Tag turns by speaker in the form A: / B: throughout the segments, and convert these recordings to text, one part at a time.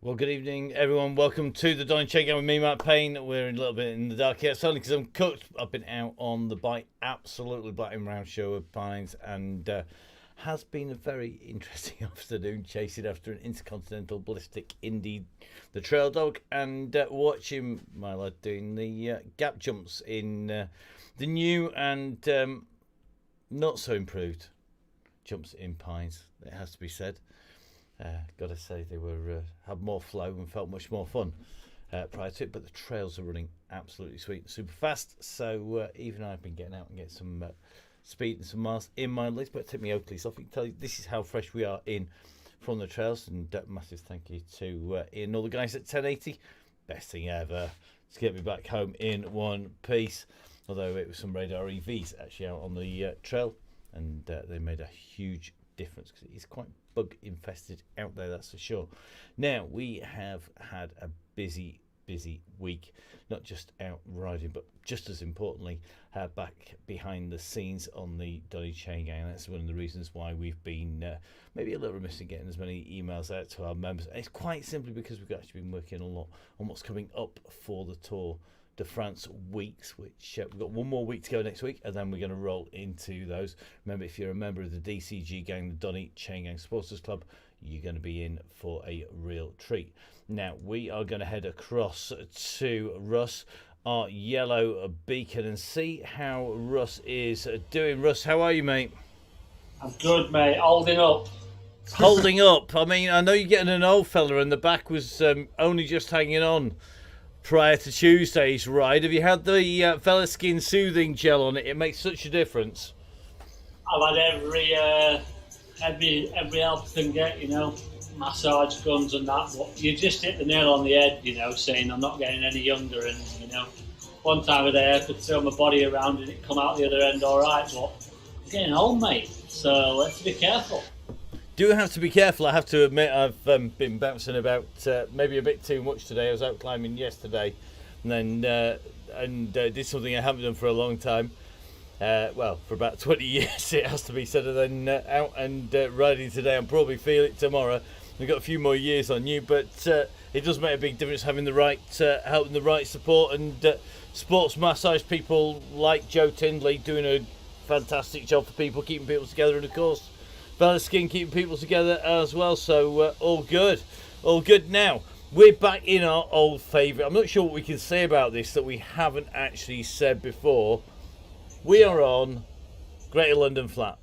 A: Well, good evening, everyone. Welcome to the Donny Chaingang with me, Matt Payne. We're a little bit in the dark here. It's only because I'm cooked. I've been out on the bike, absolutely black round show of Pines, and has been a very interesting afternoon chasing after an intercontinental ballistic Indy, the trail dog, and watching my lad doing the gap jumps in the new and not so improved jumps in Pines. It has to be said. Got to say they were had more flow and felt much more fun prior to it, but the trails are running absolutely sweet and super fast. So even I've been getting out and getting some speed and some miles in my legs. But take me Oakleys off. I can tell you this is how fresh we are in from the trails. And massive thank you to Ian and all the guys at 1080. Best thing ever to get me back home in one piece. Although it was some radar EVs actually out on the trail, and they made a huge difference because it is quite bug infested out there, that's for sure. Now we have had a busy week, not just out riding, but just as importantly back behind the scenes on the Donny Chaingang. That's one of the reasons why we've been maybe a little remiss in getting as many emails out to our members. It's quite simply because we've actually been working a lot on what's coming up for the Tour de France weeks, which we've got one more week to go next week, and then we're going to roll into those. Remember, if you're a member of the DCG gang, the Donny Chaingang Supporters Club, you're going to be in for a real treat. Now we are going to head across to Russ, our yellow beacon, and see how Russ is doing. Russ, how are you, mate?
B: I'm good, mate. Holding up.
A: Holding up. I mean, I know you're getting an old fella, and the back was only just hanging on prior to Tuesday's ride. Have you had the Velaskin soothing gel on it? It makes such a difference.
B: I've had every help I can get, massage guns and that. But you just hit the nail on the head, saying I'm not getting any younger. And one time of day I could throw my body around and it come out the other end all right. But I'm getting old, mate. So let's be careful.
A: Do have to be careful. I have to admit I've been bouncing about maybe a bit too much today. I was out climbing yesterday and then did something I haven't done for a long time. Well, for about 20 years it has to be said. And then out and riding today. I'll probably feel it tomorrow. We've got a few more years on you, but it does make a big difference having the right help and the right support, and sports massage people like Joe Tindley doing a fantastic job for people, keeping people together, and of course Velaskin keeping people together as well. So all good. Now we're back in our old favourite. I'm not sure what we can say about this that we haven't actually said before. We are on Greater London Flat.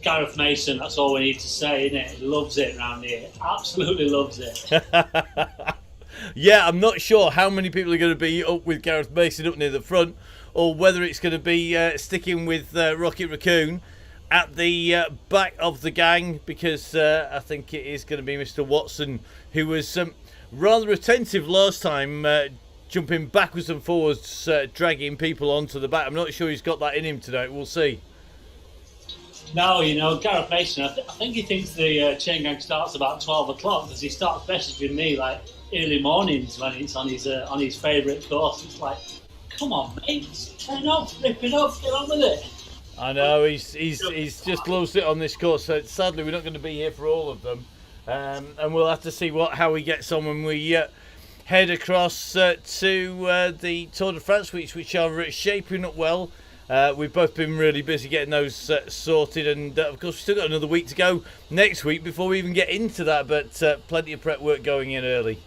B: Gareth Mason, that's all we need to say, isn't it? He loves it around here. Absolutely loves it.
A: Yeah, I'm not sure how many people are going to be up with Gareth Mason up near the front, or whether it's going to be sticking with Rocket Raccoon at the back of the gang, because I think it is going to be Mr. Watson, who was rather attentive last time, jumping backwards and forwards, dragging people onto the back. I'm not sure he's got that in him tonight. We'll see.
B: No, Gareth Mason, I think he thinks the chain gang starts about 12 o'clock because he starts messaging me like early mornings when it's on his favourite course. It's like, come on, mate, turn up, rip it up, get on with it.
A: I know, he's just lost it on this course, so sadly we're not going to be here for all of them, and we'll have to see how he gets on when we head across to the Tour de France weeks, which are shaping up well. We've both been really busy getting those sorted, and of course we've still got another week to go next week before we even get into that, but plenty of prep work going in early.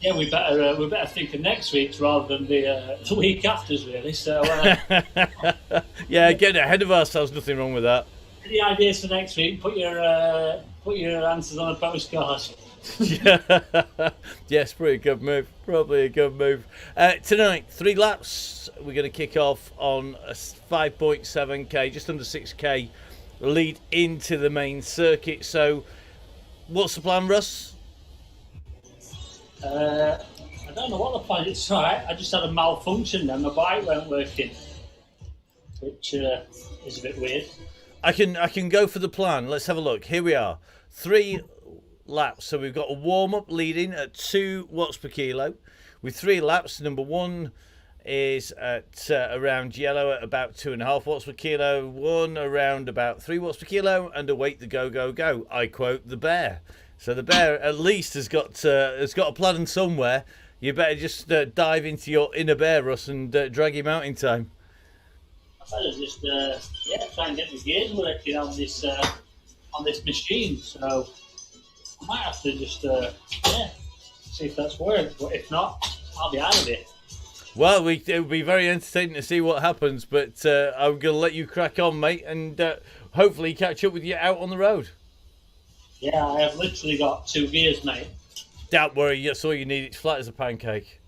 B: Yeah, we better think of next week's rather than the week after's, really. So
A: yeah, getting ahead of ourselves, nothing wrong with that.
B: Any ideas for next week? Put your answers on a postcard.
A: Yes, probably a good move. Tonight, 3 laps. We're going to kick off on a 5.7k, just under 6k lead into the main circuit. So, what's the plan, Russ?
B: I don't know what the plan is. Right, I just had a malfunction then. My bike weren't working, which is a bit weird.
A: I can go for the plan. Let's have a look. Here we are. 3 laps. So we've got a warm-up leading at 2 watts per kilo. With 3 laps, number 1 is at around yellow at about 2.5 watts per kilo. 1 around about 3 watts per kilo, and await the go. I quote the bear. So the bear at least has got a plan somewhere. You better just dive into your inner bear, Russ, and drag him out in time.
B: I better just try and get the gears working on this machine. So I might have to just see if that's worked. But if not, I'll be out of it.
A: Well, it would be very entertaining to see what happens, but I'm going to let you crack on, mate, and hopefully catch up with you out on the road.
B: Yeah, I have literally got 2 gears, mate.
A: Don't worry, that's all you need. It's flat as a pancake.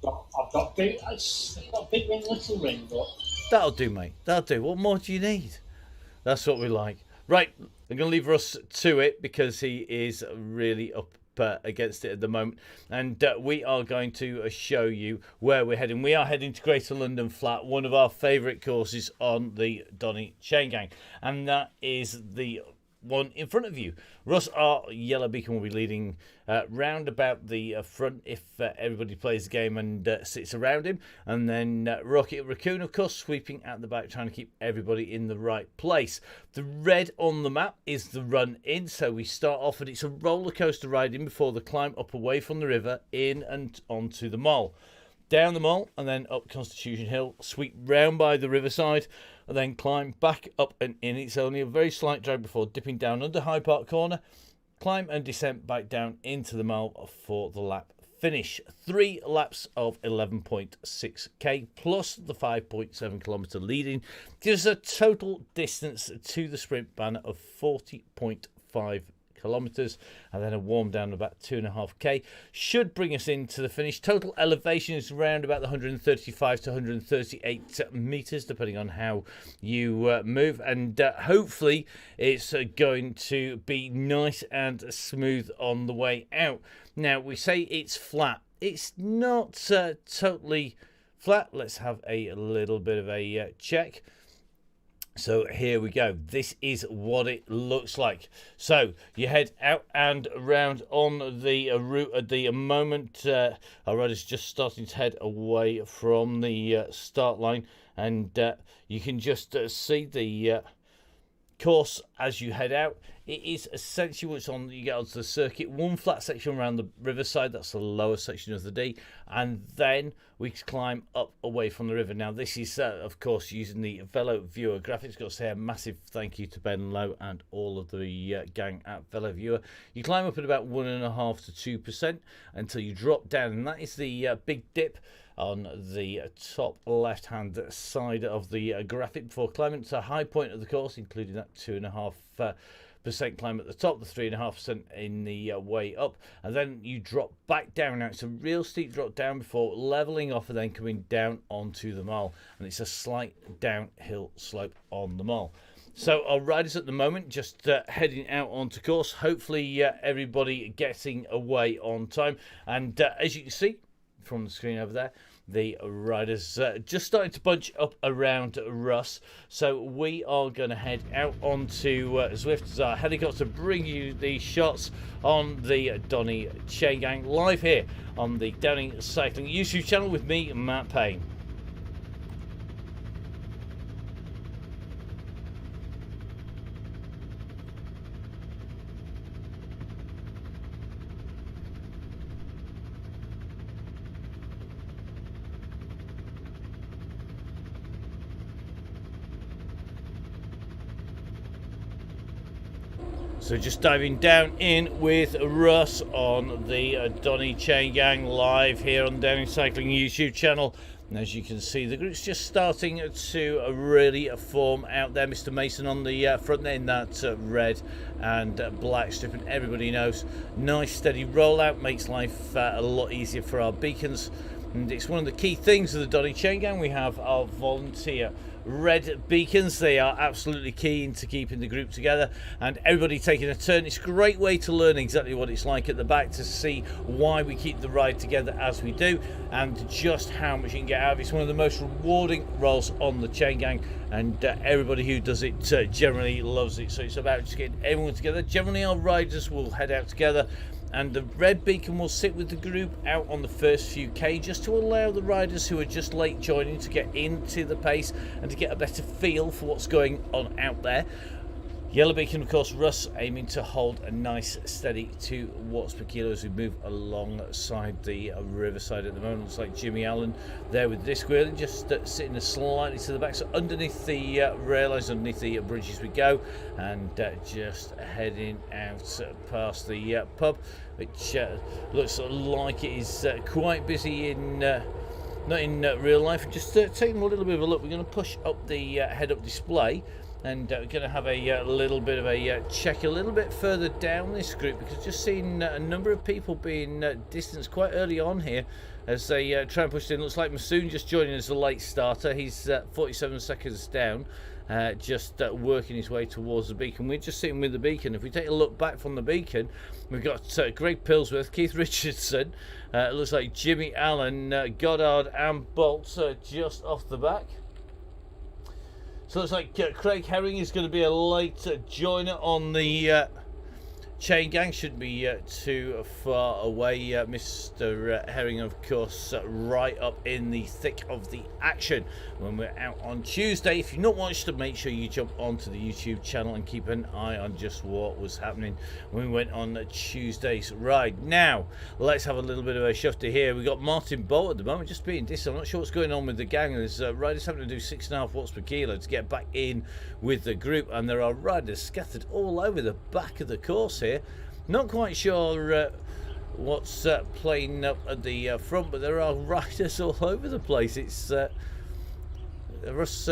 B: I've got big ring, little ring, but
A: That'll do, mate. That'll do. What more do you need? That's what we like. Right, I'm going to leave Russ to it because he is really up against it at the moment, and we are going to show you where we're heading. We are heading to Greater London Flat, one of our favourite courses on the Donny Chaingang, and that is the one in front of you. Russ, our yellow beacon, will be leading round about the front if everybody plays the game and sits around him, and then Rocket Raccoon, of course, sweeping at the back, trying to keep everybody in the right place. The red on the map is the run in, so we start off and it's a roller coaster ride in before the climb up away from the river, in and onto the mole. Down the mole and then up Constitution Hill, sweep round by the riverside, and then climb back up and in. It's only a very slight drag before dipping down under High Park Corner, climb and descent back down into the mole for the lap finish. 3 laps of 11.6k plus the 5.7 kilometre leading gives a total distance to the sprint banner of 40.5 kilometres, and then a warm down of about 2.5k should bring us into the finish. Total elevation is around about the 135 to 138 metres, depending on how you move, and hopefully it's going to be nice and smooth on the way out. Now, we say it's flat. It's not totally flat. Let's have a little bit of a check. So here we go. This is what it looks like. So you head out and around on the route at the moment. Our rider's just starting to head away from the start line, and you can just see the course as you head out. It is essentially what's on. You get onto the circuit, one flat section around the riverside, that's the lower section of the D, and then we climb up away from the river. Now this is of course using the Velo Viewer graphics. Got to say a massive thank you to Ben Lowe and all of the gang at Velo Viewer. You climb up at about 1.5 to 2% until you drop down, and that is the big dip on the top left hand side of the graphic before climbing to a high point of the course, including that 2.5% climb at the top, the 3.5% in the way up, and then you drop back down. Now it's a real steep drop down before leveling off and then coming down onto the mole, and it's a slight downhill slope on the mole. So our riders at the moment just heading out onto course, hopefully everybody getting away on time, and as you can see from the screen over there, the riders just starting to bunch up around Russ. So we are going to head out onto Zwift as our helicopter, bring you the shots on the Donny Chaingang live here on the Downing Cycling YouTube channel with me, Matt Payne. So just diving down in with Russ on the Donny Chaingang live here on the Downing Cycling YouTube channel. And as you can see, the group's just starting to really form out there. Mr. Mason on the front there in that red and black strip, and everybody knows nice steady rollout makes life a lot easier for our beacons. And it's one of the key things of the Donny Chaingang. We have our volunteer red beacons. They are absolutely key into keeping the group together and everybody taking a turn. It's a great way to learn exactly what it's like at the back, to see why we keep the ride together as we do and just how much you can get out of it. It's one of the most rewarding roles on the Chaingang, and everybody who does it generally loves it. So it's about just getting everyone together. Generally our riders will head out together, and the red beacon will sit with the group out on the first few K, just to allow the riders who are just late joining to get into the pace and to get a better feel for what's going on out there. Yellow Beacon, of course, Russ aiming to hold a nice steady 2 watts per kilo as we move alongside the riverside at the moment. Looks like Jimmy Allen there with the disc wheeling, just sitting slightly to the back, so underneath the rail lines, underneath the bridge as we go, and just heading out past the pub, which looks like it is quite busy in not in real life. Just taking a little bit of a look, we're going to push up the head-up display, and we're going to have a little bit of a check a little bit further down this group, because just seeing a number of people being distanced quite early on here as they try and push in. Looks like Masoon just joining as a late starter. He's 47 seconds down, just working his way towards the beacon. We're just sitting with the beacon. If we take a look back from the beacon, we've got Greg Pillsworth, Keith Richardson, it looks like Jimmy Allen, Goddard and Bolt just off the back. So it's like Craig Herring is going to be a late joiner on the chain gang. Shouldn't be too far away. Mr. Herring, of course, right up in the thick of the action when we're out on Tuesday. If you've not watched it, make sure you jump onto the YouTube channel and keep an eye on just what was happening when we went on Tuesday's ride. Now, let's have a little bit of a shufter here. We've got Martin Bolt at the moment, just being distant. I'm not sure what's going on with the gang. There's riders having to do 6.5 watts per kilo to get back in with the group, and there are riders scattered all over the back of the course here. Not quite sure what's playing up at the front, but there are riders all over the place. It's Russ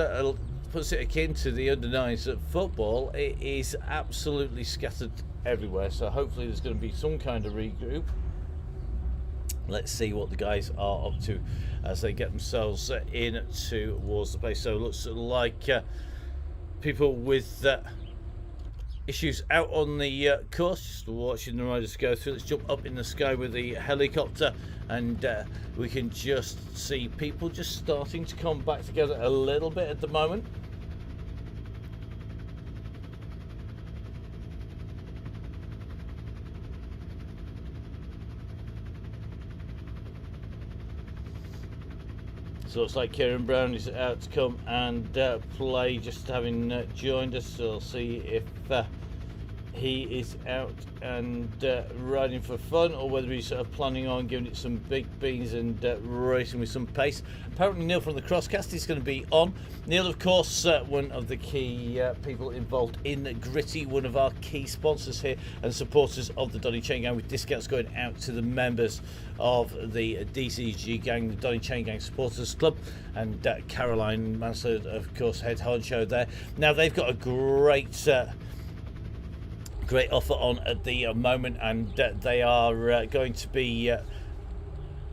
A: puts it akin to the under-9s at football. It is absolutely scattered everywhere, so hopefully there's going to be some kind of regroup. Let's see what the guys are up to as they get themselves in towards the place. So it looks like people with issues out on the course, just watching the riders go through. Let's jump up in the sky with the helicopter, and we can just see people just starting to come back together a little bit at the moment. So it's like Kieran Brown is out to come and play, just having joined us. So I'll see if he is out and riding for fun, or whether he's sort of planning on giving it some big beans and racing with some pace. Apparently Neil from the Crosscast is going to be on. Neil, of course, one of the key people involved in Gritty, one of our key sponsors here and supporters of the Donny Chaingang, with discounts going out to the members of the DCG gang, the Donny Chaingang Supporters Club, and Caroline Mansell, of course, head honcho there. Now they've got a great offer on at the moment, and they are going to be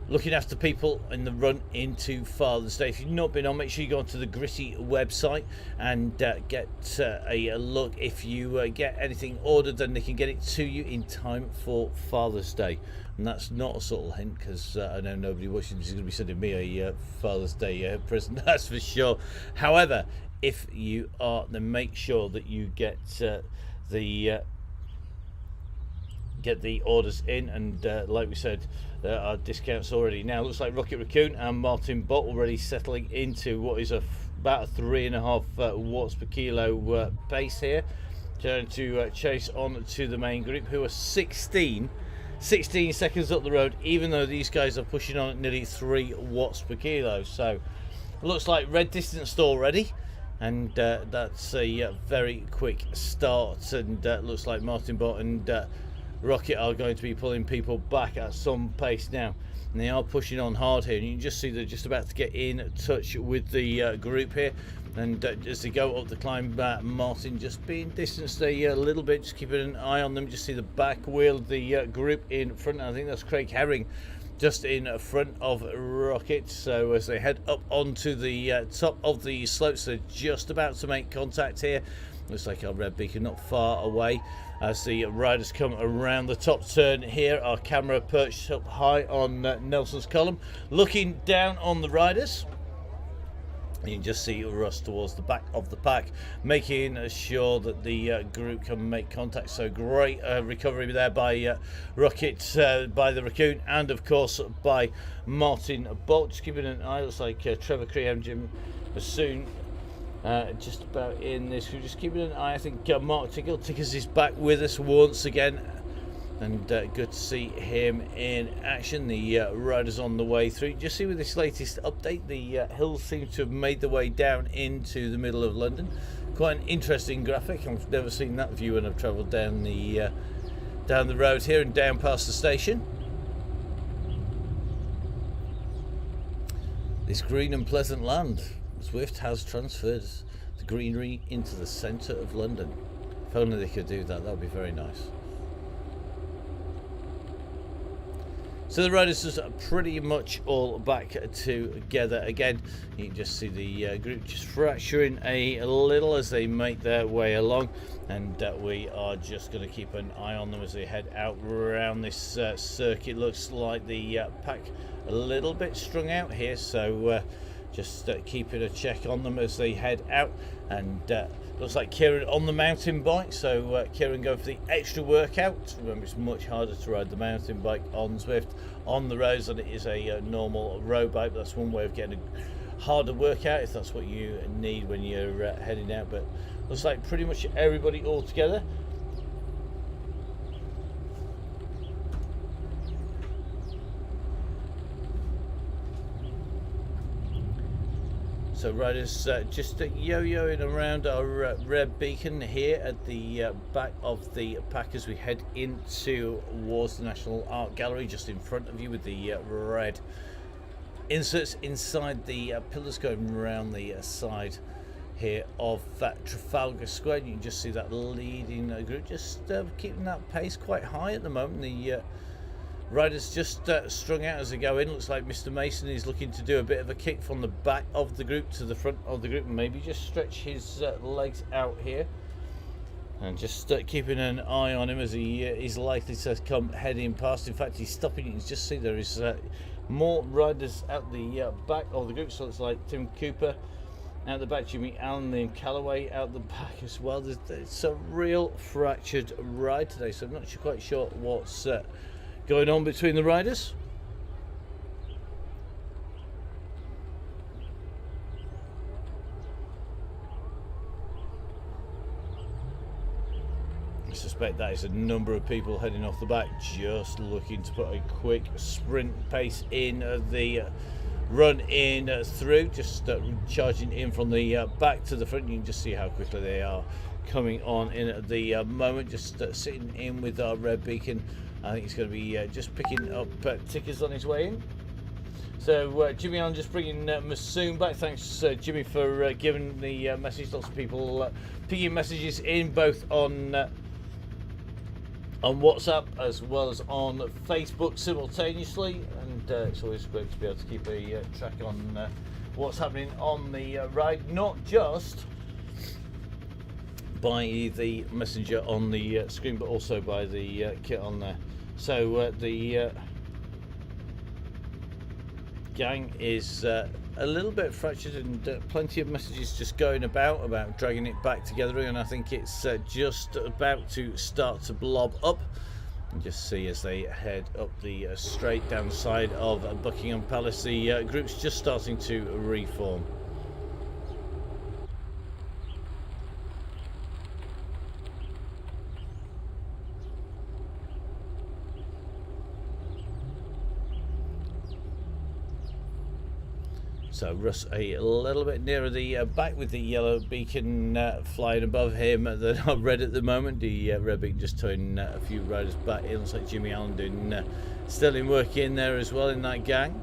A: looking after people in the run into Father's Day. If you've not been on, make sure you go onto the Gritty website and get a look. If you get anything ordered, then they can get it to you in time for Father's Day. And that's not a subtle hint, because I know nobody watching this is going to be sending me a Father's Day present, that's for sure. However, if you are, then make sure that you get the orders in, and like we said, there are discounts already. Now looks like Rocket Raccoon and Martin Bott already settling into what is about a 3.5 watts per kilo pace here, trying to chase on to the main group, who are 16 seconds up the road, even though these guys are pushing on at nearly 3 watts per kilo. So it looks like red distanced already, and that's a very quick start, and looks like Martin Bott and Rocket are going to be pulling people back at some pace now, and they are pushing on hard here, and you can just see they're just about to get in touch with the group here. And as they go up the climb, Martin just being distanced a little bit, just keeping an eye on them. Just see the back wheel of the group in front. I think that's Craig Herring just in front of Rocket. So as they head up onto the top of the slopes, they're just about to make contact here. Looks like our red beacon not far away. As the riders come around the top turn here, our camera perched up high on Nelson's column, looking down on the riders. You can just see Russ towards the back of the pack, making sure that the group can make contact. So great recovery there by Rocket, by the Raccoon, and of course by Martin Bolt. Just keeping an eye. Looks like Trevor Creeham, Jim Bassoon just about in this. We're just keeping an eye. I think Mark Tickers is back with us once again, and good to see him in action. The riders on the way through. Just see with this latest update, the hills seem to have made their way down into the middle of London. Quite an interesting graphic. I've never seen that view when I've travelled down the road here and down past the station. This green and pleasant land. Zwift has transferred the greenery into the centre of London. If only they could do that, that would be very nice. So the riders are pretty much all back together again. You can just see the group just fracturing a little as they make their way along, and we are just going to keep an eye on them as they head out around this circuit. Looks like the pack a little bit strung out here, so just keeping a check on them as they head out. And looks like Kieran on the mountain bike, so Kieran going for the extra workout. Remember, it's much harder to ride the mountain bike on Zwift on the roads than it is a normal road bike. But that's one way of getting a harder workout if that's what you need when you're heading out. But looks like pretty much everybody all together. So riders just yo-yoing around our red beacon here at the back of the pack as we head into towards the National Art Gallery, just in front of you, with the red inserts inside the pillars going around the side here of Trafalgar Square. You can just see that leading group just keeping that pace quite high at the moment. The riders just strung out as they go in. Looks like Mr. Mason is looking to do a bit of a kick from the back of the group to the front of the group, and maybe just stretch his legs out here, and just keeping an eye on him as he is likely to come heading past. In fact, he's stopping. You can just see there is more riders out the back of the group. So it's like Tim Cooper out the back, Jimmy Allen and Callaway out the back as well. It's a real fractured ride today, so I'm not quite sure what's going on between the riders. I suspect that is a number of people heading off the back, just looking to put a quick sprint pace in the run in through, just charging in from the back to the front. You can just see how quickly they are coming on in at the moment, just sitting in with our red beacon. I think he's going to be just picking up tickers on his way in. So Jimmy Allen just bringing Masoon back. Thanks Jimmy for giving the message. Lots of people picking messages in both on WhatsApp as well as on Facebook simultaneously, and it's always great to be able to keep a track on what's happening on the ride, not just by the messenger on the screen, but also by the kit on there. So the gang is a little bit fractured, and plenty of messages just going about dragging it back together, and I think it's just about to start to blob up. And just see as they head up the straight down the side of Buckingham Palace, the group's just starting to reform. So Russ a little bit nearer the back with the yellow beacon flying above him than red at the moment. The red beacon just towing a few riders back. It looks like Jimmy Allen doing sterling work in there as well in that gang.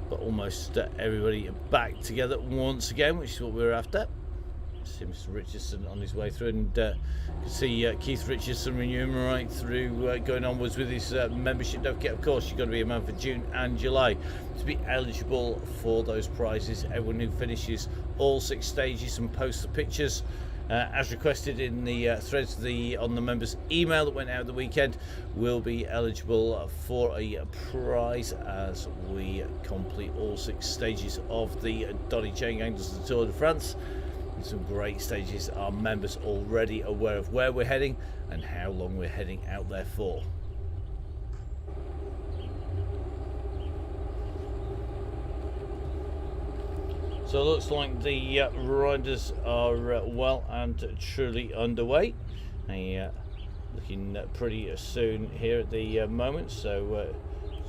A: But almost everybody back together once again, which is what we're after. See Mr. Richardson on his way through, and you can see Keith Richardson renewing right through, going onwards with his membership. Don't forget, of course, you've got to be a man for June and July to be eligible for those prizes. Everyone who finishes all 6 stages and posts the pictures as requested in the threads on the members' email that went out the weekend will be eligible for a prize as we complete all 6 stages of the Donny Chaingang Tour de France. Some great stages. Our members already aware of where we're heading and how long we're heading out there for. So it looks like the riders are well and truly underway. Looking pretty soon here at the moment, so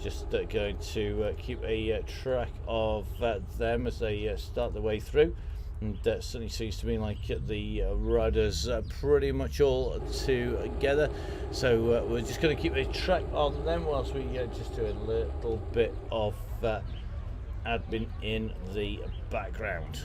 A: just going to keep a track of them as they start their way through. And certainly seems to be like the riders pretty much all together. So we're just going to keep a track of them whilst we just do a little bit of admin in the background.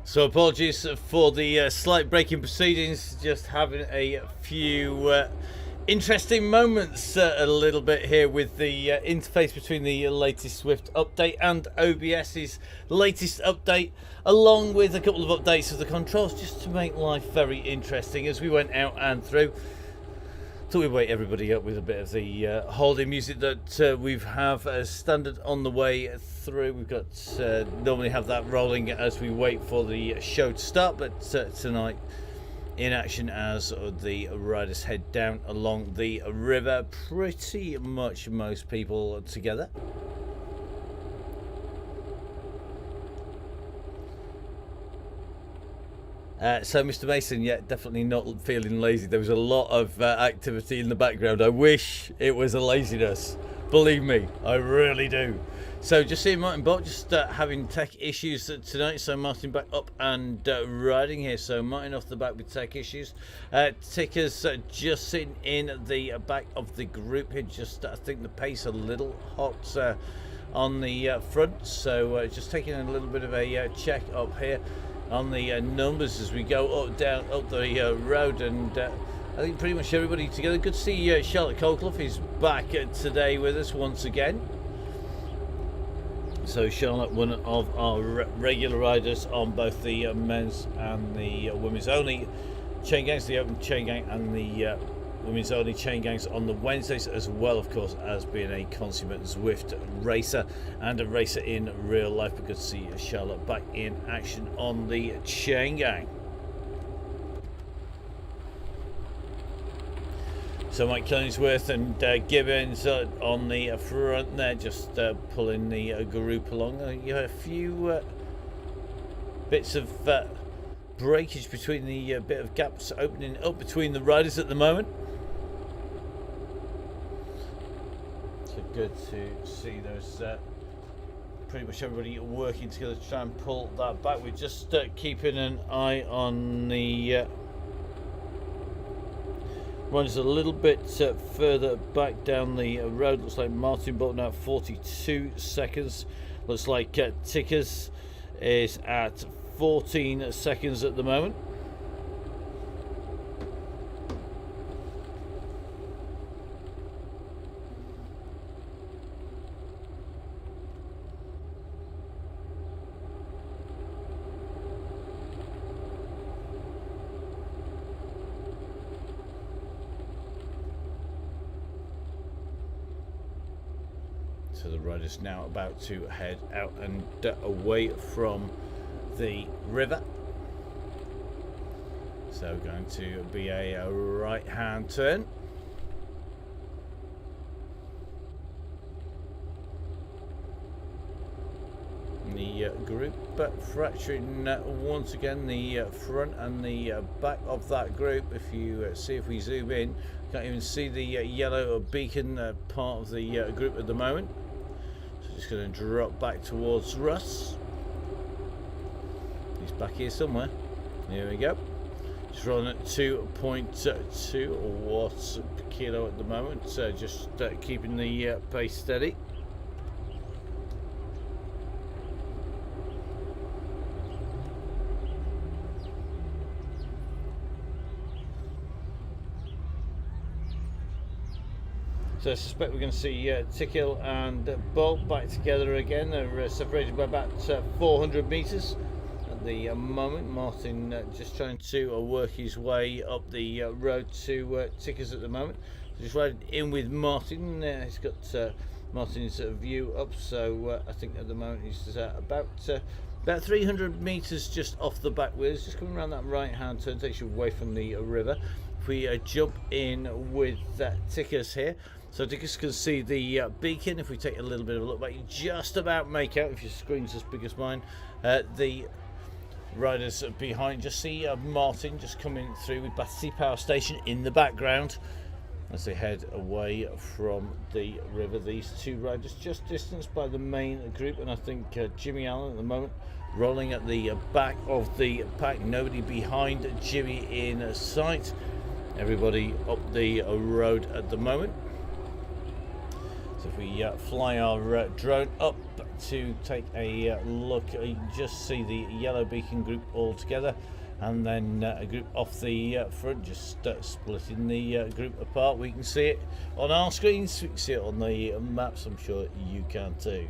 A: So apologies for the slight break in proceedings, just having a few interesting moments a little bit here with the interface between the latest Swift update and OBS's latest update, along with a couple of updates of the controls, just to make life very interesting as we went out and through. Thought we'd wake everybody up with a bit of the holiday music that we have as standard on the way through. We've got normally have that rolling as we wait for the show to start, but tonight in action as the riders head down along the river. Pretty much most people together. So Mr. Mason, yeah, definitely not feeling lazy. There was a lot of activity in the background. I wish it was a laziness. Believe me, I really do. So just seeing Martin Bott just having tech issues tonight. So Martin back up and riding here. So Martin off the back with tech issues. Tickers just sitting in the back of the group here. Just I think the pace a little hot on the front. So just taking a little bit of a check up here. on the numbers as we go up the road, and I think pretty much everybody together. Good to see Charlotte Colclough is back today with us once again. So Charlotte, one of our regular riders on both the men's and the women's only chain gangs, the open chain gang and the women's only chain gangs on the Wednesdays, as well, of course, as being a consummate Zwift racer and a racer in real life. But good to see Charlotte back in action on the chain gang. So Mike Killingsworth and Gibbons on the front there, just pulling the group along. You have a few bits of breakage between the bit of gaps opening up between the riders at the moment. So good to see those pretty much everybody working together to try and pull that back. We're just keeping an eye on the runs a little bit further back down the road. Looks like Martin Bolton now 42 seconds. Looks like Tickers is at 14 seconds at the moment. So the rider's now about to head out and away from the river. So going to be a right hand turn. The group fracturing once again the front and the back of that group. If you see, if we zoom in, you can't even see the yellow beacon part of the group at the moment. So just going to drop back towards Russ. He's back here somewhere. Here we go. Just running at 2.2 watts per kilo at the moment. So just keeping the pace steady. So I suspect we're going to see Tickhill and Bolt back together again. They're separated by about 400 metres at the moment. Martin just trying to work his way up the road to Tickers at the moment. So just riding in with Martin. He's got Martin's view up, so I think at the moment he's about 300 metres just off the back wheels. Just coming around that right hand turn, takes you away from the river. If we jump in with Tickers here. So Tickers can see the beacon. If we take a little bit of a look back, you just about make out, if your screen's as big as mine, the riders behind. Just see Martin just coming through with Battersea Power Station in the background as they head away from the river. These two riders just distanced by the main group, and I think Jimmy Allen at the moment rolling at the back of the pack. Nobody behind Jimmy in sight. Everybody up the road at the moment. So if we fly our drone up to take a look, you can just see the yellow beacon group all together, and then a group off the front just splitting the group apart. We can see it on our screens, we can see it on the maps, I'm sure you can too.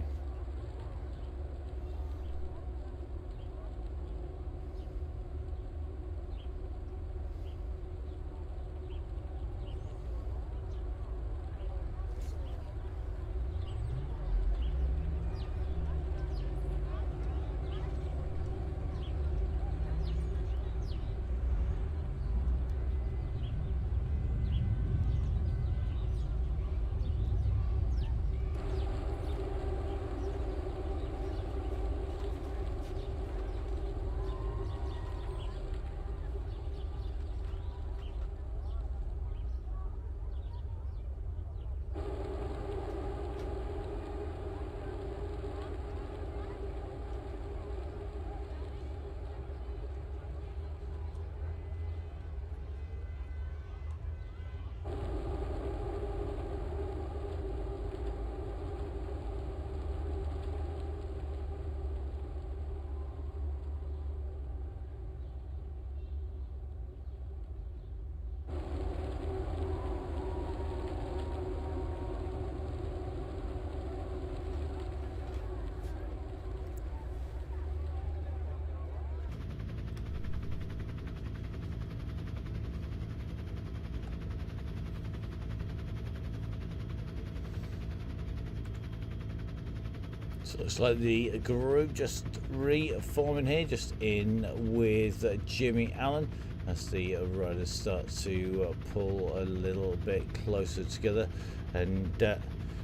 A: So it looks like the group just reforming here, just in with Jimmy Allen as the riders start to pull a little bit closer together, and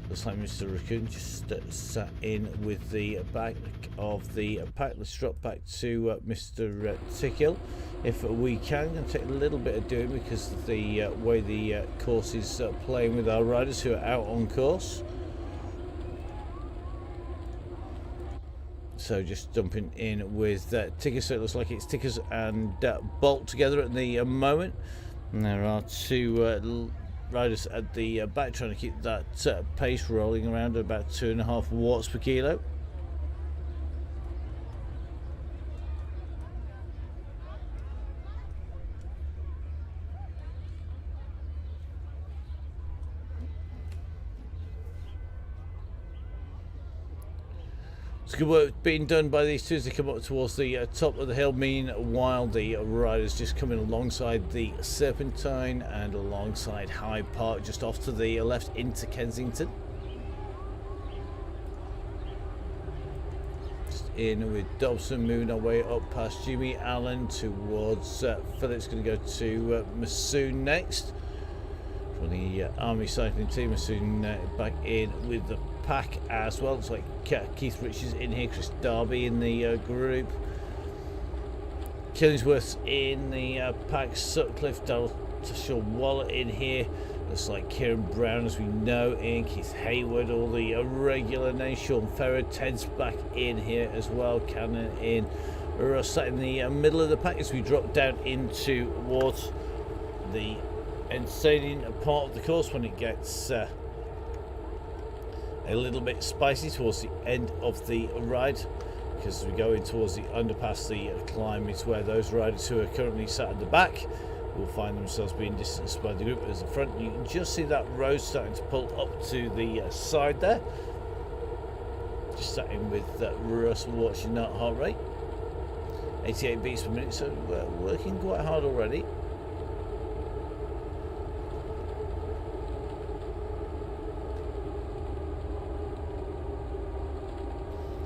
A: looks like Mr. Raccoon just sat in with the back of the pack. Let's drop back to Mr. Tickhill if we can. Going to take a little bit of doing because of the way the course is playing with our riders who are out on course. So just jumping in with Tickers. So it looks like it's Tickers and Bolt together at the moment. And there are two riders at the back trying to keep that pace rolling around at about 2.5 watts per kilo. It's good work being done by these two as they come up towards the top of the hill. Meanwhile, the riders just coming alongside the Serpentine and alongside Hyde Park, just off to the left into Kensington. Just in with Dobson, moving our way up past Jimmy Allen towards Phillips. Going to go to Massoon next. From the Army Cycling team, Massoon back in with the pack as well. It's like Keith Richards in here, Chris Darby in the group, Killingsworth in the pack, Sutcliffe, Darrell Waller in here. Looks like Kieran Brown, as we know, in Keith Hayward, all the regular names. Sean Ferrer, Ted's back in here as well, Cannon in. We're sat in the middle of the pack as we drop down into towards the entertaining part of the course when it gets a little bit spicy towards the end of the ride, because as we go in towards the underpass, the climb is where those riders who are currently sat at the back will find themselves being distanced by the group as the front. You can just see that road starting to pull up to the side there. Just sat in with Russell watching that heart rate, 88 beats per minute, so working quite hard already.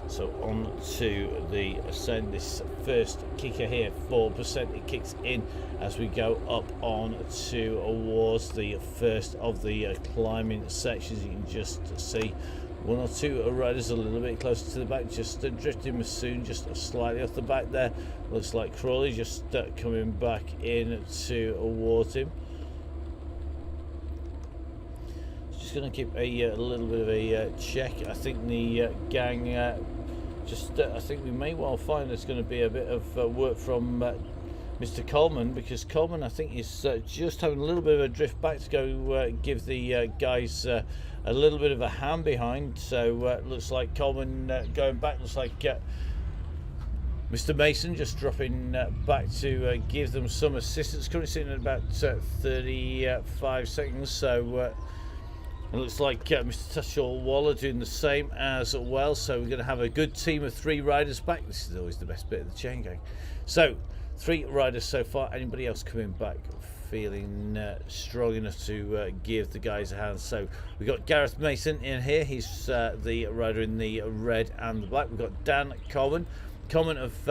A: So on to the ascent, this first kicker here, 4%, it kicks in as we go up on towards the first of the climbing sections. You can just see one or two riders a little bit closer to the back, just drifting Massoon just slightly off the back there. Looks like Crawley just coming back in towards him. Just going to keep a little bit of a check. I think the gang I think we may well find there's going to be a bit of work from Mr. Coleman, because Coleman I think is just having a little bit of a drift back to go give the guys a little bit of a hand behind. So looks like Coleman going back. Looks like Mr. Mason just dropping back to give them some assistance. Currently sitting at about 35 seconds. So it looks like Mr. Tushall Waller doing the same as well. So we're going to have a good team of 3 riders back. This is always the best bit of the chain gang. So 3 riders so far. Anybody else coming back feeling strong enough to give the guys a hand? So we've got Gareth Mason in here. He's the rider in the red and the black. We've got Dan Coleman of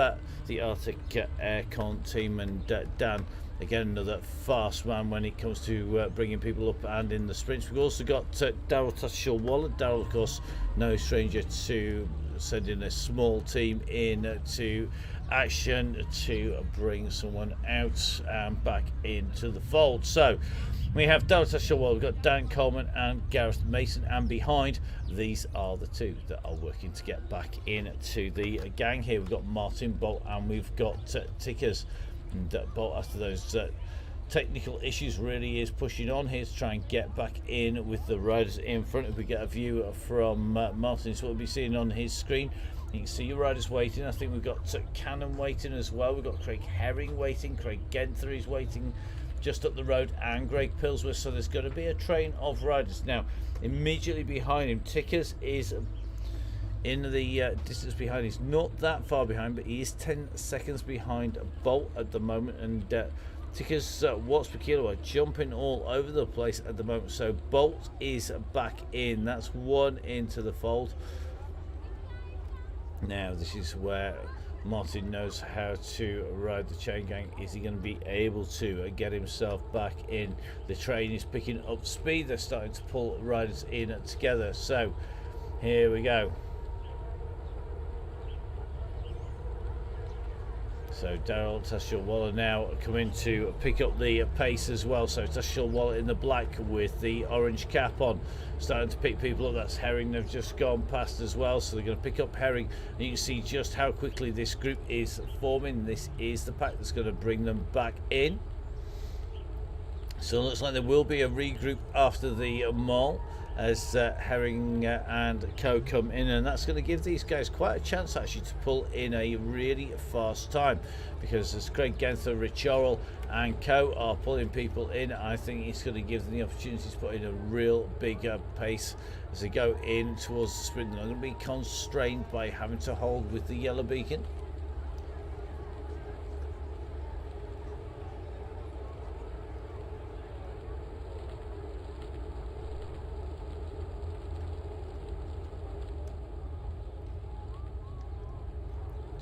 A: the Arctic Aircon team, and Dan, again, another fast man when it comes to bringing people up and in the sprints. We've also got Darrell Tushall Waller. Darrell, of course, no stranger to sending a small team in to action to bring someone out and back into the fold. So we have Darrell Tushall Waller, we've got Dan Coleman and Gareth Mason, and behind these are the 2 that are working to get back into the gang here. We've got Martin, Bolt, and we've got Tickers. And Bolt, after those technical issues, really is pushing on here to try and get back in with the riders in front. If we get a view from Martin, so we'll be seeing on his screen, you can see your riders waiting. I think we've got Cannon waiting as well. We've got Craig Herring waiting, Craig Genther is waiting just up the road, and Greg Pillsworth. So there's going to be a train of riders. Now immediately behind him, Tickers is in the distance behind. He's not that far behind, but he is 10 seconds behind Bolt at the moment, and Tickers watts per kilo are jumping all over the place at the moment. So Bolt is back in. That's 1 into the fold. Now this is where Martin knows how to ride the chain gang. Is he going to be able to get himself back in? The train is picking up speed. They're starting to pull riders in together. So here we go. So Daryl Tashiel-Waller now coming to pick up the pace as well. So Tashiel-Waller in the black with the orange cap on, starting to pick people up. That's Herring, they've just gone past as well. So they're going to pick up Herring. And you can see just how quickly this group is forming. This is the pack that's going to bring them back in. So it looks like there will be a regroup after the mall as Herring and Co come in, and that's going to give these guys quite a chance actually to pull in a really fast time, because as Craig Genther, Rich Orrell and Co are pulling people in, I think it's going to give them the opportunity to put in a real big pace as they go in towards the sprint. They're not going to be constrained by having to hold with the yellow beacon.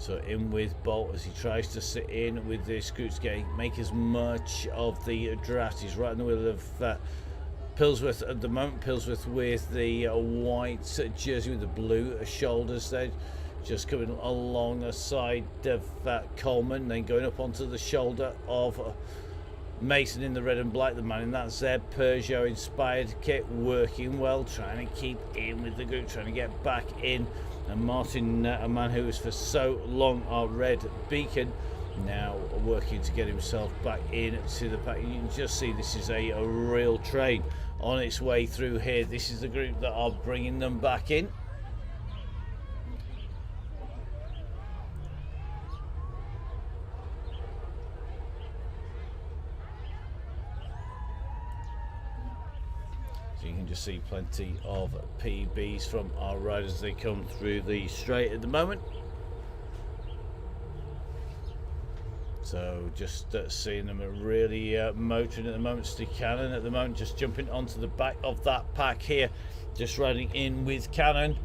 A: So in with Bolt as he tries to sit in with the Scoots Gate, make as much of the draft. He's right in the middle of Pillsworth at the moment. Pillsworth with the white jersey with the blue shoulders there, just coming alongside of Coleman, then going up onto the shoulder of Mason in the red and black, the man in that Zeb Peugeot inspired kit, working well, trying to keep in with the group, trying to get back in. And Martin, a man who was for so long our red beacon, now working to get himself back in to the pack. You can just see this is a real train on its way through here. This is the group that are bringing them back in. So you can just see plenty of PBs from our riders as they come through the straight at the moment. So just seeing them really motoring at the moment. Steve Cannon at the moment just jumping onto the back of that pack here, just riding in with Cannon.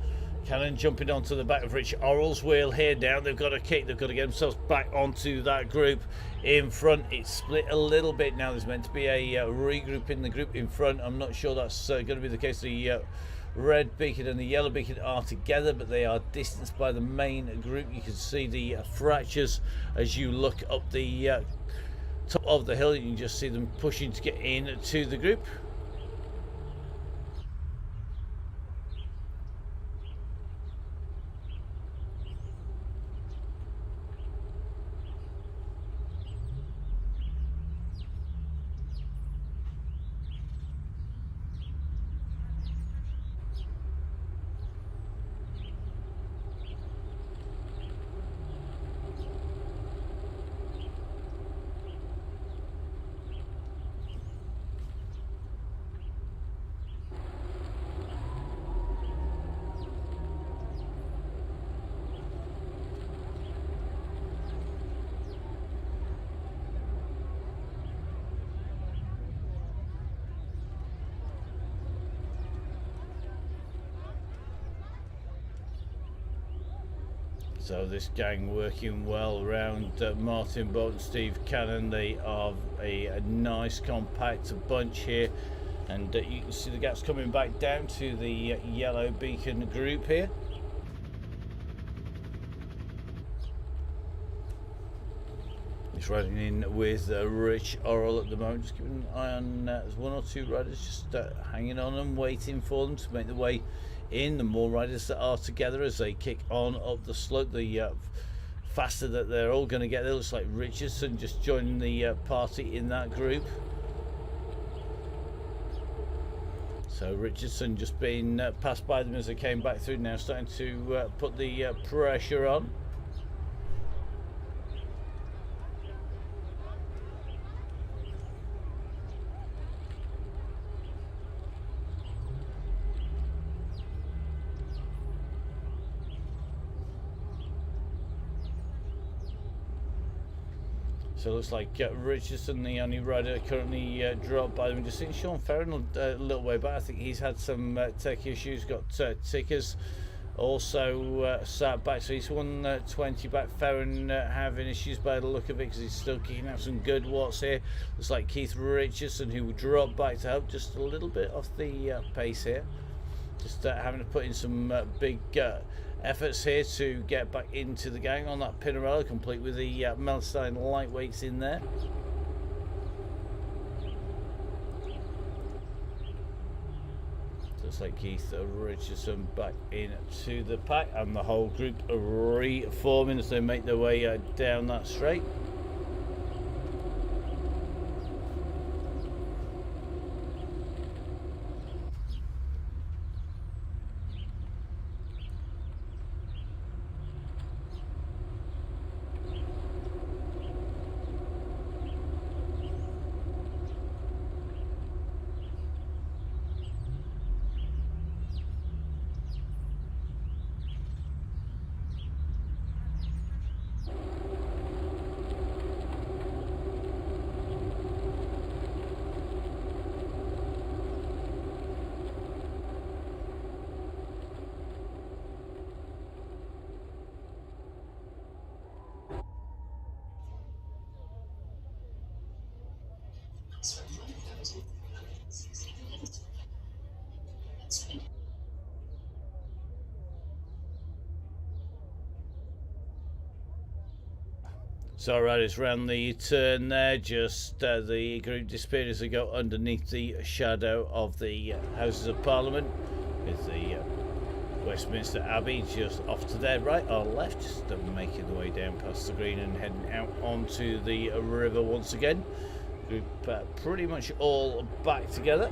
A: Cannon jumping onto the back of Rich Orrell's wheel here now. They've got to kick, they've got to get themselves back onto that group in front. It's split a little bit now. There's meant to be a regroup in the group in front. I'm not sure that's going to be the case. The red beacon and the yellow beacon are together, but they are distanced by the main group. You can see the fractures as you look up the top of the hill. You can just see them pushing to get in to the group. So this gang working well around Martin Bolt and Steve Cannon. They are a nice compact bunch here, and you can see the gaps coming back down to the yellow beacon group here. He's riding in with Rich Orrell at the moment, just keeping an eye on there's one or two riders just hanging on and waiting for them to make the way in. The more riders that are together as they kick on up the slope, the faster that they're all going to get. It looks like Richardson just joining the party in that group. So Richardson just being passed by them as they came back through, now starting to put the pressure on. So it looks like Richardson, the only rider currently dropped by them. Just seeing Sean Ferrin a little way back. I think he's had some tech issues, got tickers Also sat back, so he's 120 back. Farron having issues by the look of it because he's still kicking out some good watts here. Looks like Keith Richardson, who will drop back to help just a little bit off the pace here. Just having to put in some big efforts here to get back into the gang on that Pinarello, complete with the Melstein lightweights in there. Looks like Keith Richardson back into the pack, and the whole group are reforming as they make their way down that straight. So right, it's round the turn there, just the group disappeared as they go underneath the shadow of the Houses of Parliament, with the Westminster Abbey just off to their right or left, just making the way down past the green and heading out onto the river once again. Group pretty much all back together.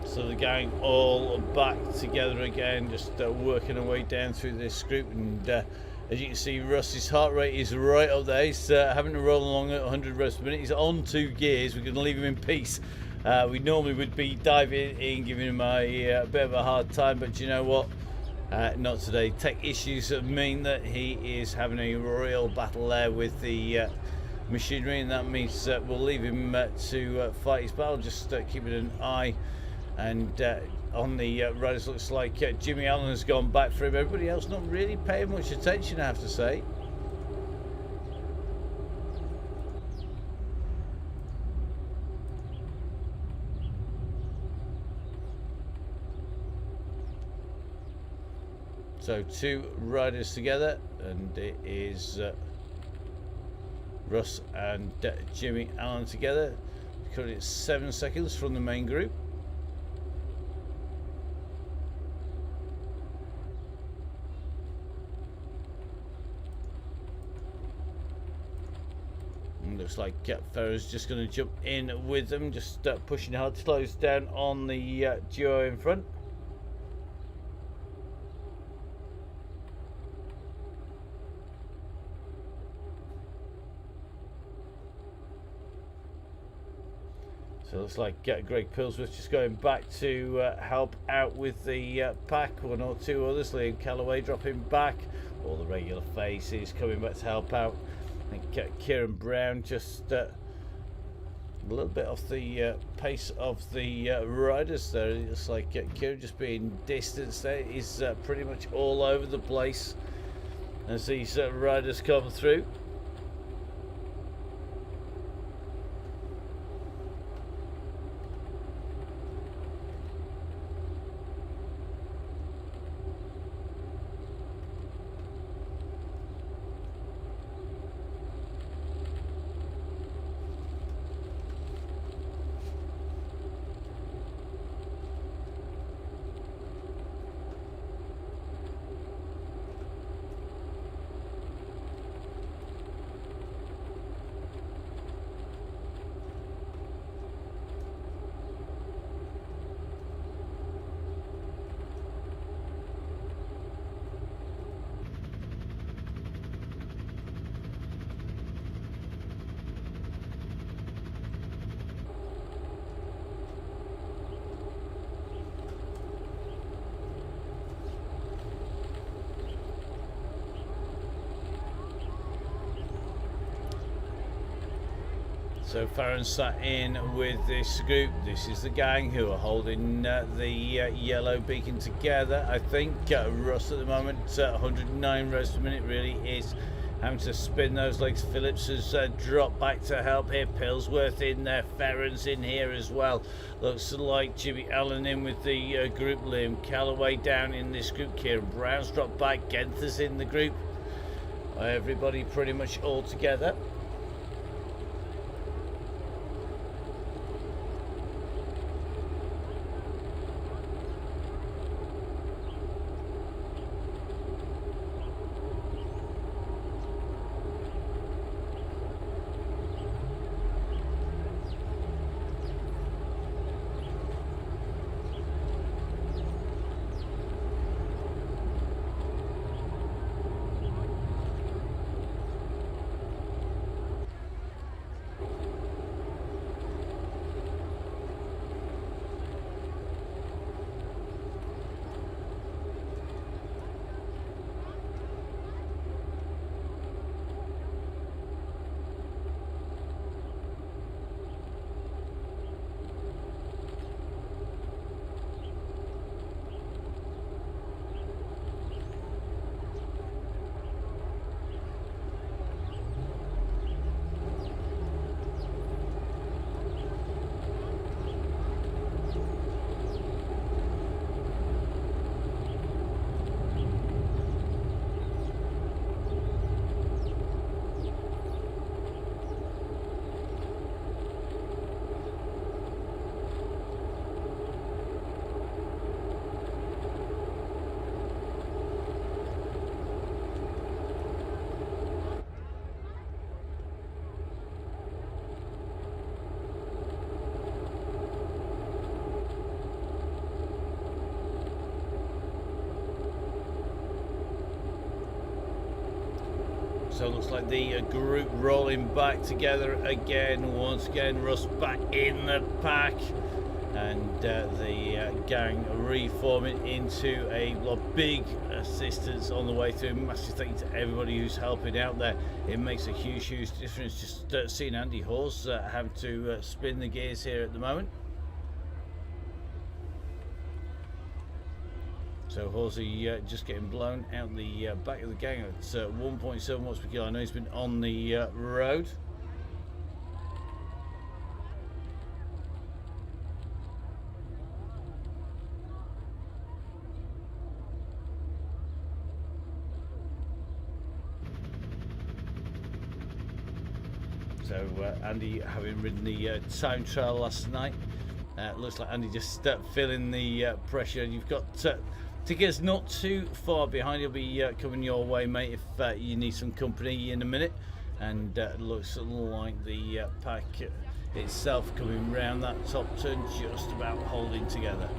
A: So the gang all back together again, just working our way down through this group, and as you can see, Russ's heart rate is right up there. He's having to roll along at 100 reps per minute. He's on 2 gears. We're going to leave him in peace. We normally would be diving in, giving him a bit of a hard time, but you know what? Not today. Tech issues mean that he is having a real battle there with the machinery, and that means we'll leave him to fight his battle, just keeping an eye. And on the riders, looks like Jimmy Allen has gone back for him. Everybody else not really paying much attention, I have to say. So 2 riders together, and it is Russ and Jimmy Allen together. Currently it's 7 seconds from the main group. Looks like Ferrer's just going to jump in with them, just pushing hard, slows down on the duo in front. So it looks like Greg Pillsworth just going back to help out with the pack. One or two others. Liam Callaway dropping back. All the regular faces coming back to help out. I think Kieran Brown just a little bit off the pace of the riders there. It's like Kieran just being distanced there. He's pretty much all over the place as these riders come through. So Farron sat in with this group. This is the gang who are holding the yellow beacon together. I think Russ at the moment, 109 rows per minute, really is having to spin those legs. Phillips has dropped back to help here. Pillsworth in there. Farron's in here as well. Looks like Jimmy Allen in with the group. Liam Callaway down in this group. Kieran Brown's dropped back. Genther's in the group. Everybody pretty much all together. So it looks like the group rolling back together again. Once again, Russ back in the pack. And the gang reforming into a big assistance on the way through. Massive thank you to everybody who's helping out there. It makes a huge difference. Just seeing Andy Hawes having to spin the gears here at the moment. So Horsey just getting blown out the back of the gang at 1.7 watts per kilo. I know he's been on the road. So Andy, having ridden the time trial last night, looks like Andy just feeling the pressure. You've got Tickets not too far behind. He'll be coming your way, mate, if you need some company in a minute. And it looks like the pack itself coming round that top turn, just about holding together.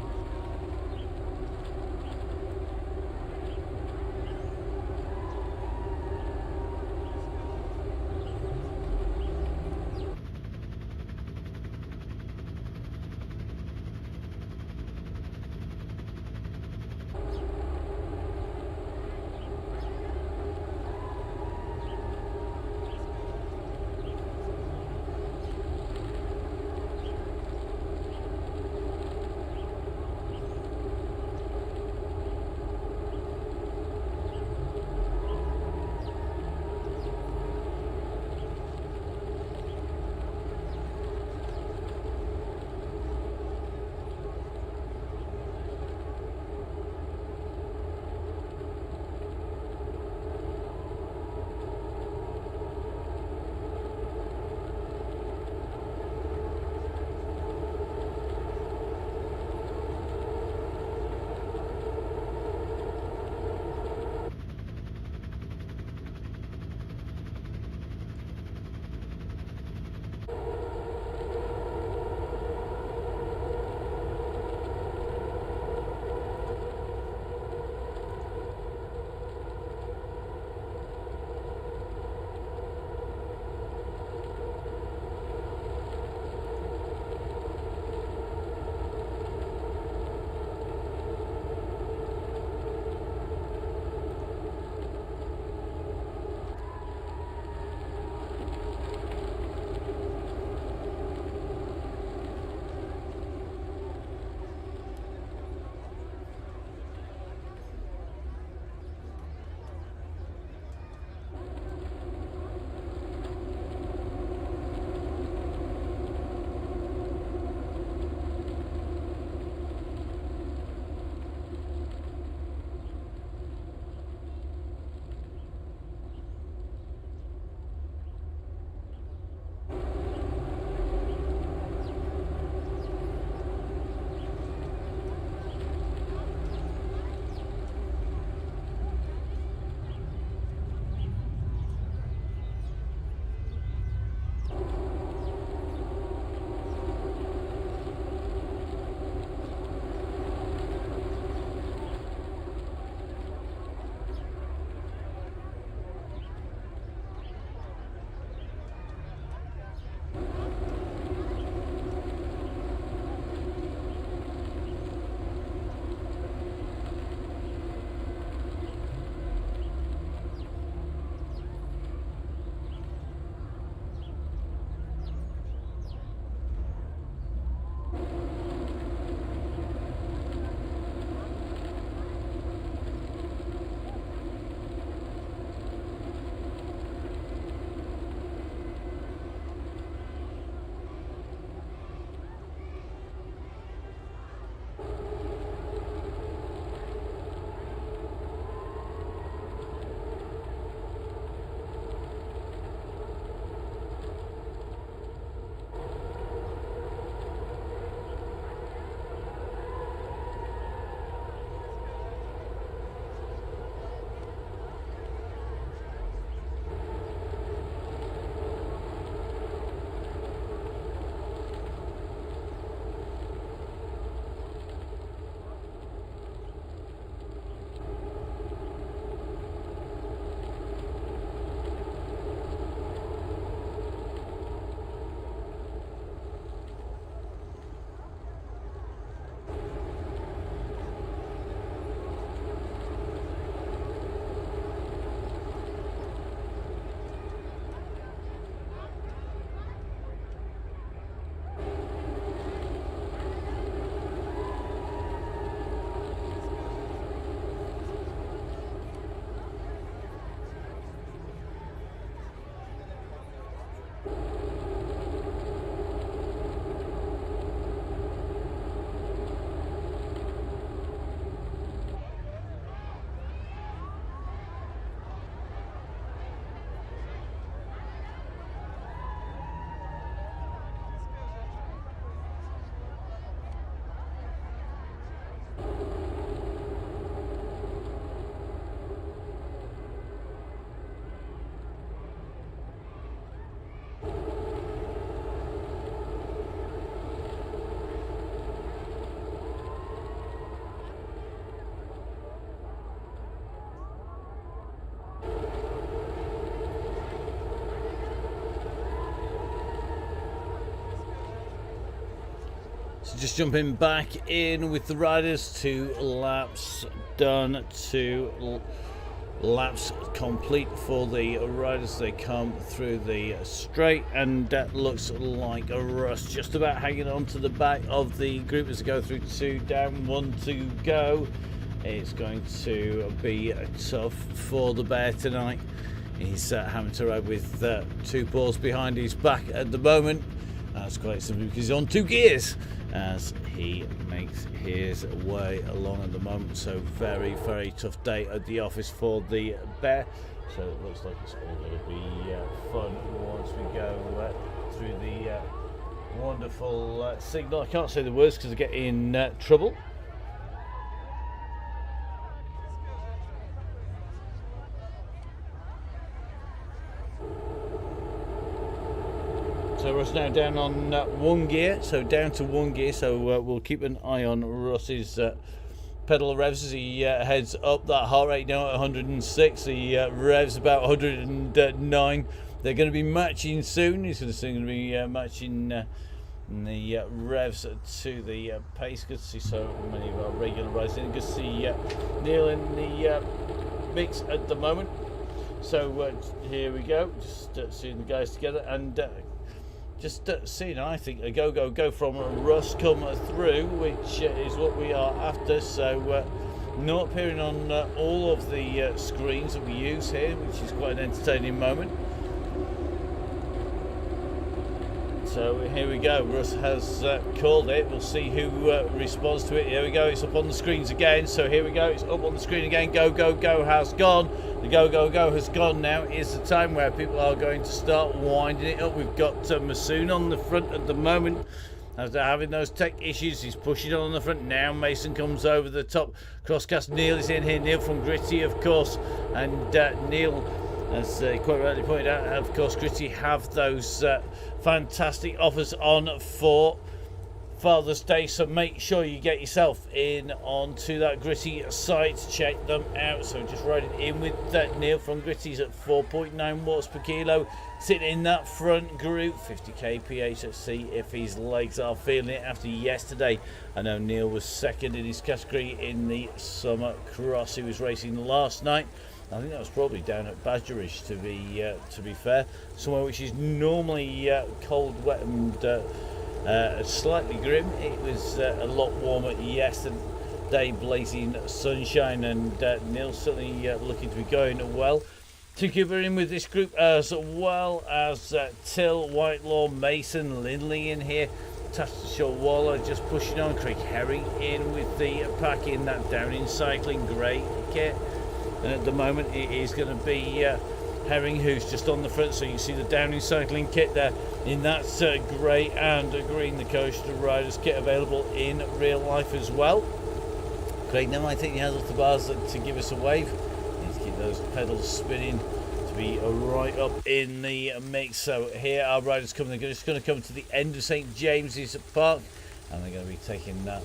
A: just jumping back in with the riders. 2 laps done, 2 laps complete for the riders. They come through the straight, and that looks like a Russ just about hanging on to the back of the group as they go through 2 down, 1 to go. It's going to be tough for the Bear tonight. He's having to ride with 2 balls behind his back at the moment. That's quite simply because he's on 2 gears as he makes his way along at the moment. So very, very tough day at the office for the Bear. So it looks like it's all going to be fun once we go through the wonderful signal. I can't say the words because I get in trouble. So Russ now down on 1 gear, so down to 1 gear, so we'll keep an eye on Russ's pedal revs as he heads up. That heart rate now at 106, the revs about 109. They're going to be matching soon. He's going to be matching the revs to the pace. Good to see so many of our regular riders in. Good to see Neil in the mix at the moment. So here we go, just seeing the guys together, and just seeing, I think, a go from Russ come through, which is what we are after. So not appearing on all of the screens that we use here, which is quite an entertaining moment. So here we go, Russ has called it. We'll see who responds to it. Here we go, it's up on the screens again. So here we go, it's up on the screen again. Go has gone. The go has gone now. Is the time where people are going to start winding it up. We've got Masoon on the front at the moment. As they're having those tech issues, he's pushing on the front now. Mason comes over the top. Crosscast Neil is in here. Neil from Gritty, of course. And Neil, as quite rightly pointed out, of course, Gritty have those fantastic offers on for Father's Day, so make sure you get yourself in onto that Gritty site, check them out. So just riding in with Neil from Gritty's at 4.9 watts per kilo, sitting in that front group, 50 kph. Let's see if his legs are feeling it after yesterday. I know Neil was second in his category in the summer cross he was racing last night. I think that was probably down at Badgerish, to be fair, somewhere which is normally cold, wet, and slightly grim. It was a lot warmer yesterday, blazing sunshine, and Neil's certainly looking to be going well. To keep her in with this group, as well as Till, Whitelaw, Mason, Lindley in here. Tasha Waller just pushing on. Craig Herring in with the pack in that Downing Cycling grey kit. And at the moment it is going to be Herring who's just on the front, so you can see the Downing Cycling kit there in that grey and green, the Coaster Riders kit available in real life as well. Craig now I think he has off the bars to give us a wave. Need to keep those pedals spinning to be right up in the mix. So here our riders coming. They're just going to come to the end of St James's Park, and they're going to be taking that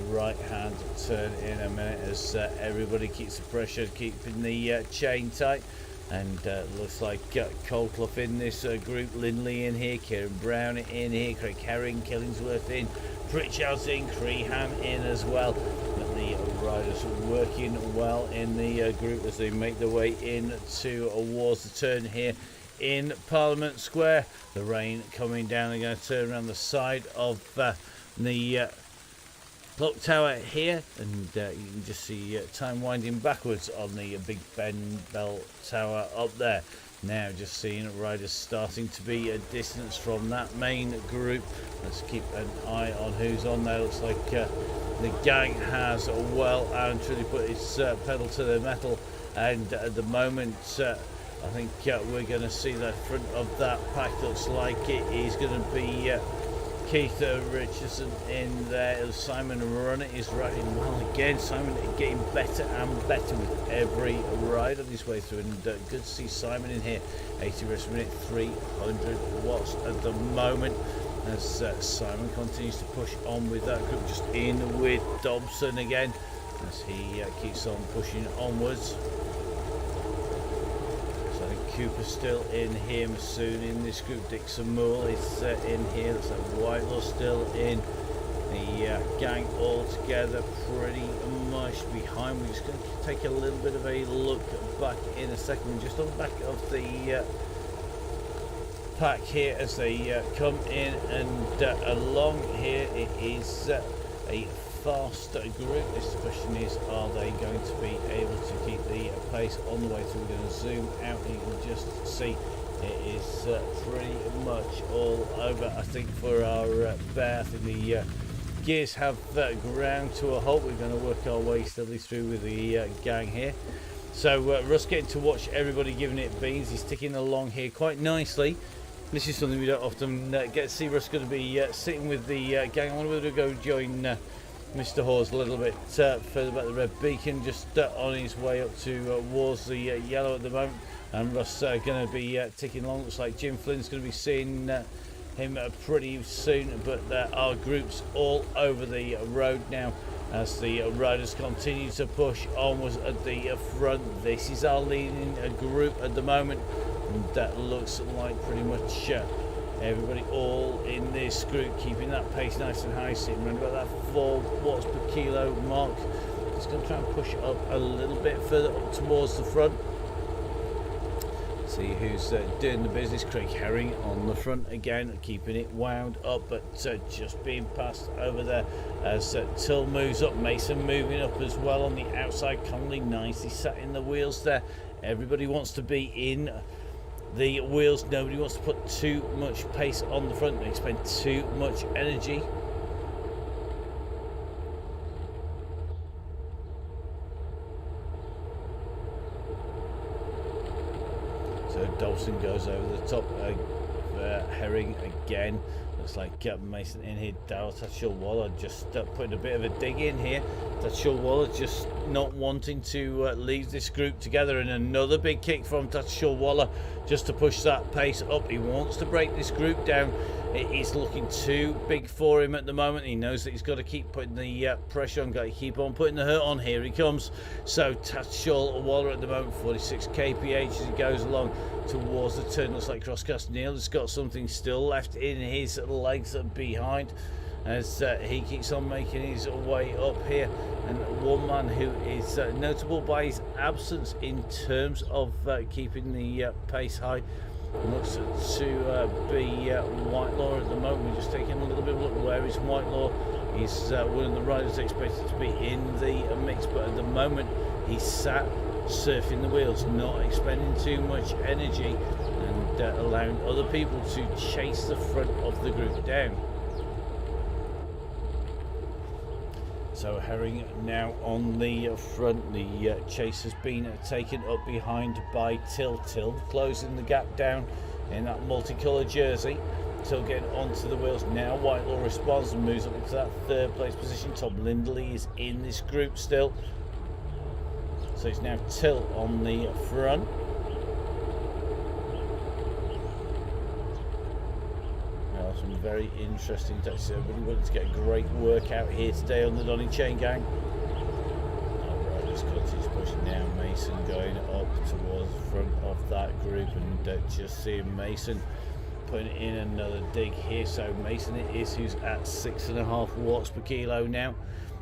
A: right hand turn in a minute as everybody keeps the pressure, keeping the chain tight. And looks like Colclough in this group, Lindley in here, Kieran Brown in here, Craig Herring, Killingsworth in, Pritchard's in, Creeham in as well. But the riders working well in the group as they make their way into towards the turn here in Parliament Square. The rain coming down. They're going to turn around the side of the clock tower here, and you can just see time winding backwards on the Big Ben Bell Tower up there. Now just seeing riders starting to be a distance from that main group. Let's keep an eye on who's on there. Looks like the gang has well and truly put its pedal to the metal, and at the moment I think we're going to see the front of that pack. Looks like it is going to be Keith Richardson in there. Simon Runner is riding well again. Simon getting better and better with every ride on his way through, and good to see Simon in here. 80 reps per minute, 300 watts at the moment as Simon continues to push on with that group, just in with Dobson again as he keeps on pushing onwards. Cooper still in here, Masoon in this group, Dixon Moore is in here, looks like Whitelaw still in The gang all together pretty much behind. We're just going to take a little bit of a look back in a second, just on the back of the pack here as they come in and along here. It is a fast group. This question is, are they going to be able to keep the pace on the way through? We're going to zoom out and you can just see it is pretty much all over, I think, for our bear. I think the gears have ground to a halt. We're going to work our way steadily through with the gang here. So Russ getting to watch everybody giving it beans. He's ticking along here quite nicely. This is something we don't often get to see. Russ going to be sitting with the gang. I wonder whether to go join Mr. Hawes a little bit further back the red beacon, just on his way up towards the yellow at the moment. And Russ going to be ticking along. Looks like Jim Flynn's going to be seeing him pretty soon. But there are groups all over the road now as the riders continue to push onwards at the front. This is our leading group at the moment. And that looks like pretty much everybody all in this group keeping that pace nice and high, sitting around about that 4 watts per kilo mark. Just going to try and push up a little bit further up towards the front. See who's doing the business. Craig Herring on the front again, keeping it wound up, but just being passed over there as Till moves up. Mason moving up as well on the outside. Conley nicely sat in the wheels there. Everybody wants to be in the wheels. Nobody wants to put too much pace on the front and expend too much energy. So Dobson goes over the top. Herring again. Looks like Mason in here. Darryl Tatchell-Waller just putting a bit of a dig in here. Tatchell-Waller just not wanting to leave this group together, and another big kick from Tatchell-Waller just to push that pace up. He wants to break this group down. It is looking too big for him at the moment. He knows that he's got to keep putting the pressure on, got to keep on putting the hurt on. Here he comes. So Tatchell-Waller at the moment, 46 kph as he goes along towards the turn. Looks like Crosscast Neil has got something still left in his legs behind as he keeps on making his way up here. And one man who is notable by his absence in terms of keeping the pace high looks to be Whitelaw at the moment. We're just taking a little bit of a look. Where is Whitelaw? He's one of the riders expected to be in the mix, but at the moment he's sat surfing the wheels, not expending too much energy and allowing other people to chase the front of the group down. So Herring now on the front. The chase has been taken up behind by Till. Till closing the gap down in that multicolour jersey. Till getting onto the wheels now. Whitelaw responds and moves up into that 3rd place position. Tom Lindley is in this group still. So it's now Till on the front. Some very interesting touches. Everybody wanted to get a great workout here today on the Donny Chaingang. Riders Cottage pushing now. Mason going up towards the front of that group, and just seeing Mason putting in another dig here. So Mason it is who's at 6.5 watts per kilo now.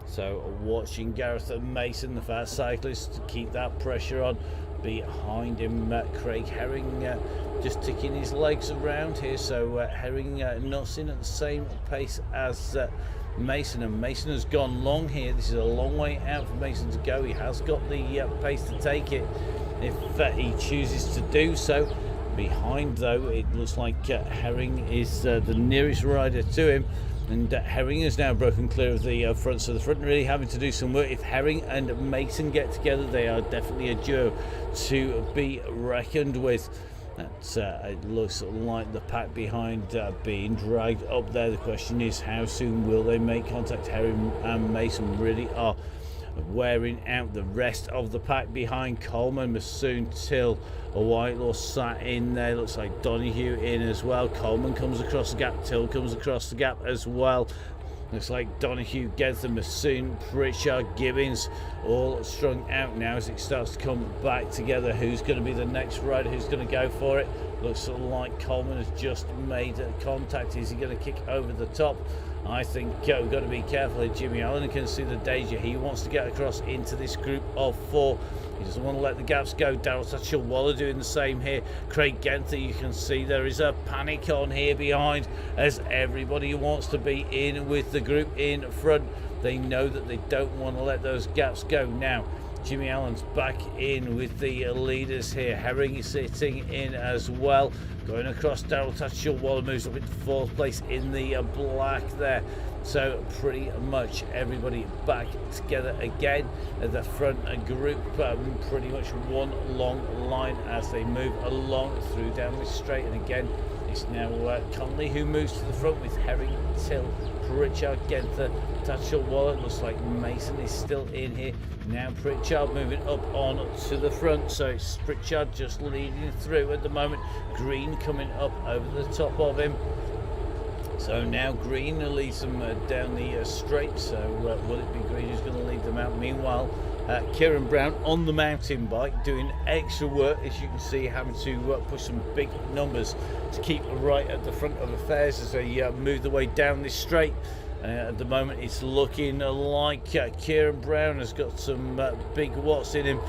A: So watching Gareth and Mason, the fast cyclist, to keep that pressure on. Behind him, Craig Herring just ticking his legs around here. So Herring not seen at the same pace as Mason, and Mason has gone long here. This is a long way out for Mason to go. He has got the pace to take it if he chooses to do so. Behind though, it looks like Herring is the nearest rider to him. And Herring has now broken clear of the front, so the front really having to do some work. If Herring and Mason get together, they are definitely a duo to be reckoned with. It looks like the pack behind being dragged up there. The question is, how soon will they make contact? Herring and Mason really are wearing out the rest of the pack behind. Coleman, Massoon, Till, a Whitelaw sat in there. Looks like Donahue in as well. Coleman comes across the gap. Till comes across the gap as well. Looks like Donahue, Gether, Massoon, Pritchard, Gibbons all strung out now as it starts to come back together. Who's going to be the next rider? Who's going to go for it? Looks like Coleman has just made contact. Is he going to kick over the top I think we've got to be careful here. Jimmy Allen can see the danger. He wants to get across into this group of 4. He doesn't want to let the gaps go. Daryl Tatchell-Waller doing the same here. Craig Genther, you can see there is a panic on here behind as everybody wants to be in with the group in front. They know that they don't want to let those gaps go. Now, Jimmy Allen's back in with the leaders here. Herring is sitting in as well. Going across, Daryl Tatchell-Waller moves up into 4th place in the black there. So pretty much everybody back together again at the front group. Pretty much one long line as they move along through down this straight. And again, it's now Conley who moves to the front with Herring, Till, Pritchard, Genther, Tatchell-Waller. Looks like Mason is still in here. Now Pritchard moving up on to the front. So it's Pritchard just leading through at the moment. Green coming up over the top of him. So now Green leads them down the straight. So will it be Green who's going to lead them out? Meanwhile, Kieran Brown on the mountain bike doing extra work, as you can see, having to push some big numbers to keep right at the front of affairs as they move the way down this straight. At the moment it's looking like Kieran Brown has got some big watts in him.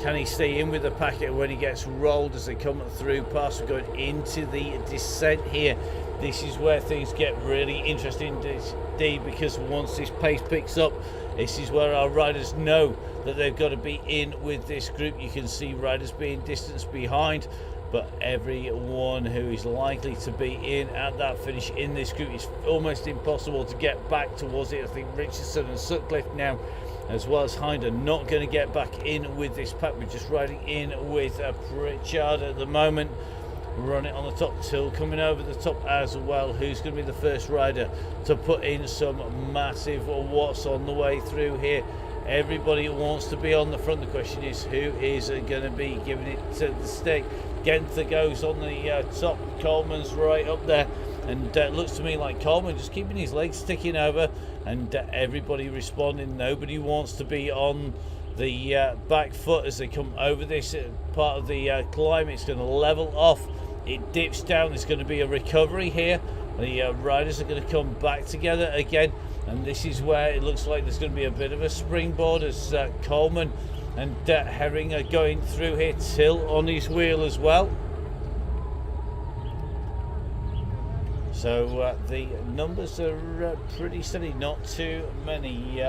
A: Can he stay in with the packet when he gets rolled as they come through past? We're going into the descent here. This is where things get really interesting indeed, because once this pace picks up, this is where our riders know that they've got to be in with this group. You can see riders being distanced behind, but everyone who is likely to be in at that finish in this group, is almost impossible to get back towards it. I think Richardson and Sutcliffe now, as well as Hinder, not going to get back in with this pack. We're just riding in with Pritchard at the moment. Run it on the top. Till coming over the top as well. Who's going to be the first rider to put in some massive watts on the way through here? Everybody wants to be on the front. The question is, who is going to be giving it to the stick? Genther goes on the top. Coleman's right up there, and it looks to me like Coleman just keeping his legs sticking over, and everybody responding. Nobody wants to be on the back foot as they come over this part of the climb. It's going to level off. It dips down. There's going to be a recovery here. The riders are going to come back together again, and this is where it looks like there's going to be a bit of a springboard as Coleman and Herring are going through here. Till on his wheel as well. So the numbers are pretty steady, not too many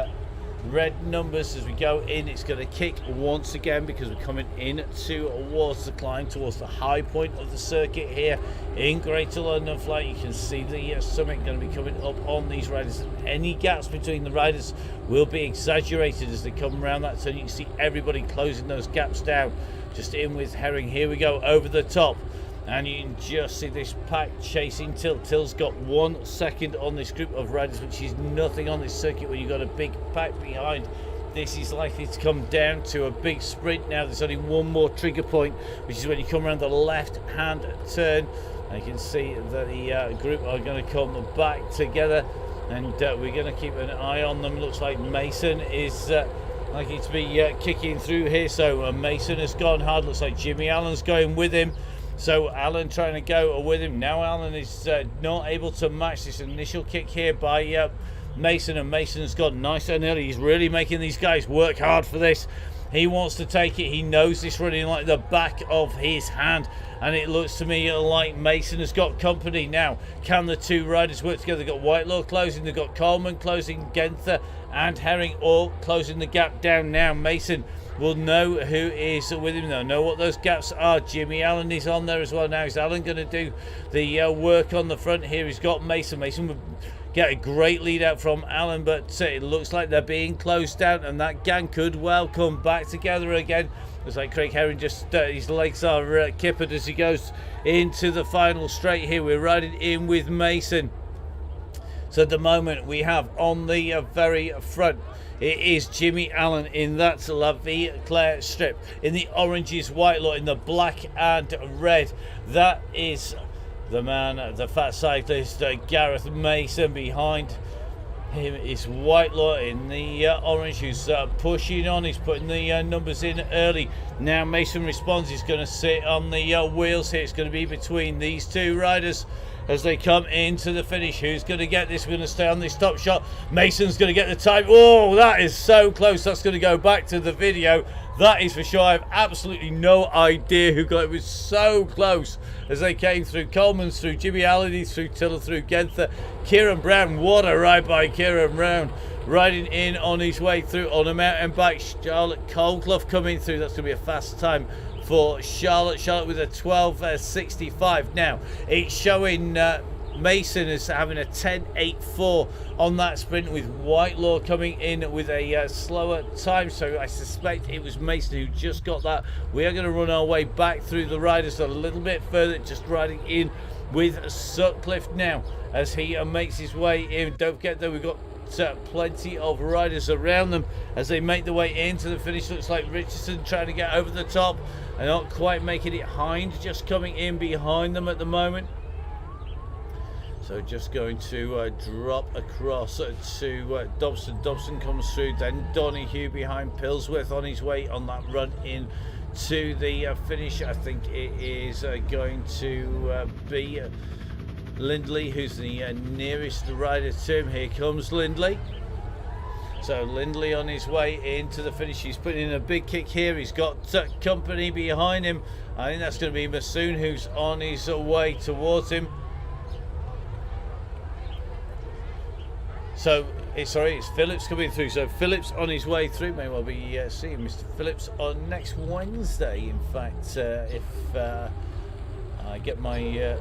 A: red numbers as we go in. It's going to kick once again because we're coming in towards the climb, towards the high point of the circuit here in Greater London Flat. You can see the summit going to be coming up on these riders. Any gaps between the riders will be exaggerated as they come around that turn. You can see everybody closing those gaps down. Just in with Herring. Here we go over the top. And you can just see this pack chasing Till. Till's got 1 second on this group of riders, which is nothing on this circuit when you've got a big pack behind. This is likely to come down to a big sprint now. There's only one more trigger point, which is when you come around the left-hand turn. And you can see that the group are going to come back together, and we're going to keep an eye on them. Looks like Mason is likely to be kicking through here. So Mason has gone hard. Looks like Jimmy Allen's going with him. So Allen trying to go with him. Now Allen is not able to match this initial kick here by Mason, and Mason's got nice and early. He's really making these guys work hard for this. He wants to take it. He knows this running like the back of his hand, and it looks to me like Mason has got company now. Can the two riders work together? They've got Whitelaw closing, they've got Coleman closing, Genther and Herring all closing the gap down now. Mason will know who is with him. They'll know what those gaps are. Jimmy Allen is on there as well now. Is Allen going to do the work on the front here? He's got Mason. Mason would get a great lead out from Allen, but it looks like they're being closed down, and that gang could well come back together again. Looks like Craig Herring just his legs are kippered as he goes into the final straight here. We're riding in with Mason. So at the moment we have on the very front, it is Jimmy Allen in that La Vie Claire strip. In the orange is Whitelaw, in the black and red, that is the man, the fat cyclist Gareth Mason. Behind him is Whitelaw in the orange, who's pushing on. He's putting the numbers in early. Now Mason responds. He's going to sit on the wheels here. It's going to be between these two riders. as they come into the finish. Who's going to get this? We're going to stay on this top shot. Mason's going to get the time. Oh, that is so close. That's going to go back to the video. That is for sure. I have absolutely no idea who got it. It was so close as they came through. Coleman's through, Jimmy Halliday through, Tiller through, Genther. Kieran Brown, what a ride by Kieran Brown. Riding in on his way through on a mountain bike. Charlotte Coldclough coming through. That's going to be a fast time for Charlotte. Charlotte with a 12.65. Now, it's showing Mason is having a 10.84 on that sprint, with Whitelaw coming in with a slower time. So I suspect it was Mason who just got that. We are going to run our way back through the riders a little bit further, just riding in with Sutcliffe now as he makes his way in. Don't forget though, we've got plenty of riders around them as they make their way into the finish. Looks like Richardson trying to get over the top and not quite making it. Hind just coming in behind them at the moment. So just going to drop across to Dobson. Dobson comes through, then Donahue behind Pillsworth on his way on that run in to the finish. I think it is going to be Lindley, who's the nearest rider to him. Here comes Lindley. So Lindley on his way into the finish. He's putting in a big kick here. He's got company behind him. I think that's going to be Masoon, who's on his way towards him. So it's Phillips coming through. So Phillips on his way through. May well be seeing Mr. Phillips on next Wednesday. In fact, if I get my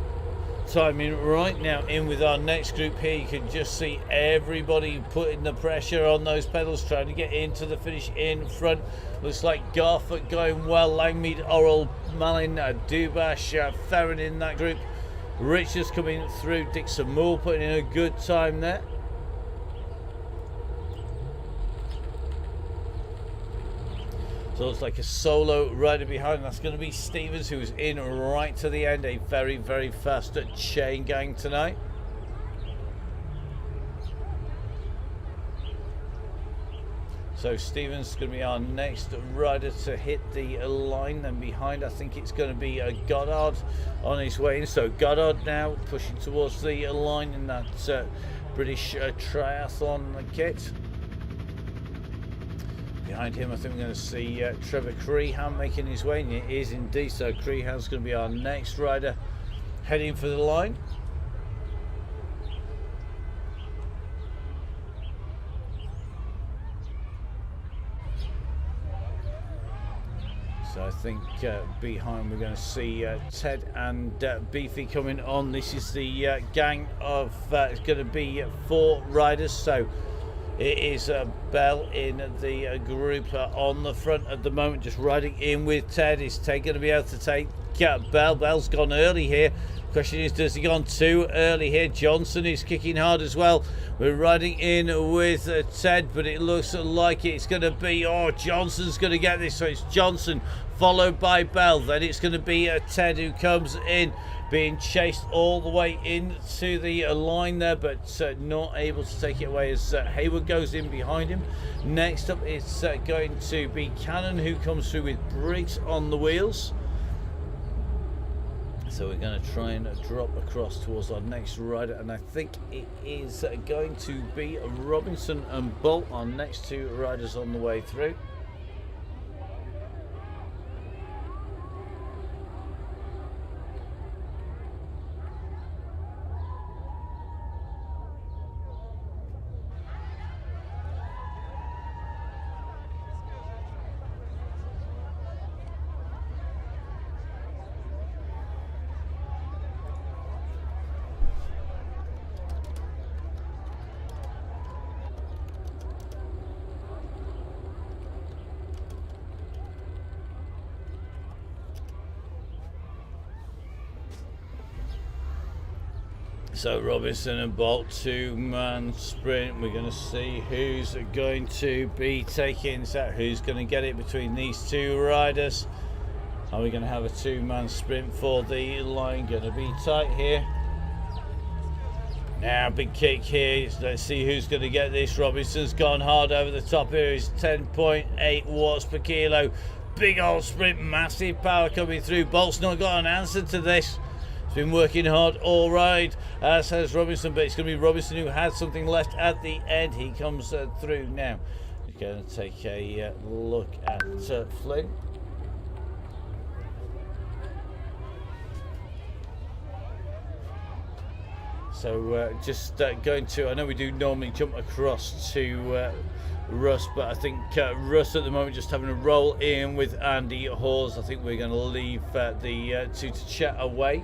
A: timing right now in with our next group here, you can just see everybody putting the pressure on those pedals, trying to get into the finish in front. Looks like Garfoot going well. Langmead, Oral, Malin, Dubash, Ferrin in that group. Richards coming through. Dixon Moore putting in a good time there. So it looks like a solo rider behind. That's going to be Stevens, who's in right to the end. A very, very fast chain gang tonight. So Stevens is going to be our next rider to hit the line. And behind, I think it's going to be Goddard on his way in. So Goddard now pushing towards the line in that British triathlon kit. Behind him, I think we're going to see Trevor Crehan making his way, and it is indeed so. Crehan's going to be our next rider heading for the line. So I think behind we're going to see Ted and Beefy coming on. This is the gang of, it's going to be 4 riders. So it is Bell in the group on the front at the moment, just riding in with Ted. Is Ted going to be able to take Bell? Bell's gone early here. Question is, does he gone too early here? Johnson is kicking hard as well. We're riding in with Ted, but it looks like it's going to be, Johnson's going to get this. So it's Johnson followed by Bell. Then it's going to be Ted who comes in, being chased all the way into the line there, but not able to take it away as Hayward goes in behind him. Next up, it's going to be Cannon, who comes through with Briggs on the wheels. So we're going to try and drop across towards our next rider, and I think it is going to be Robinson and Bolt, our next 2 riders on the way through. So Robinson and Bolt, 2-man sprint. We're going to see who's going to be taking that, who's going to get it between these 2 riders. Are we going to have a 2-man sprint for the line? Going to be tight here. Now big kick here. Let's see who's going to get this. Robinson's gone hard over the top here. He's 10.8 watts per kilo. Big old sprint, massive power coming through. Bolt's not got an answer to this. been working hard all ride, as has Robinson, but it's going to be Robinson who has something left at the end. He comes through now. We're going to take a look at Flynn. So just going to, I know we do normally jump across to Russ, but I think Russ at the moment just having a roll in with Andy Hawes. I think we're going to leave the two to chat away.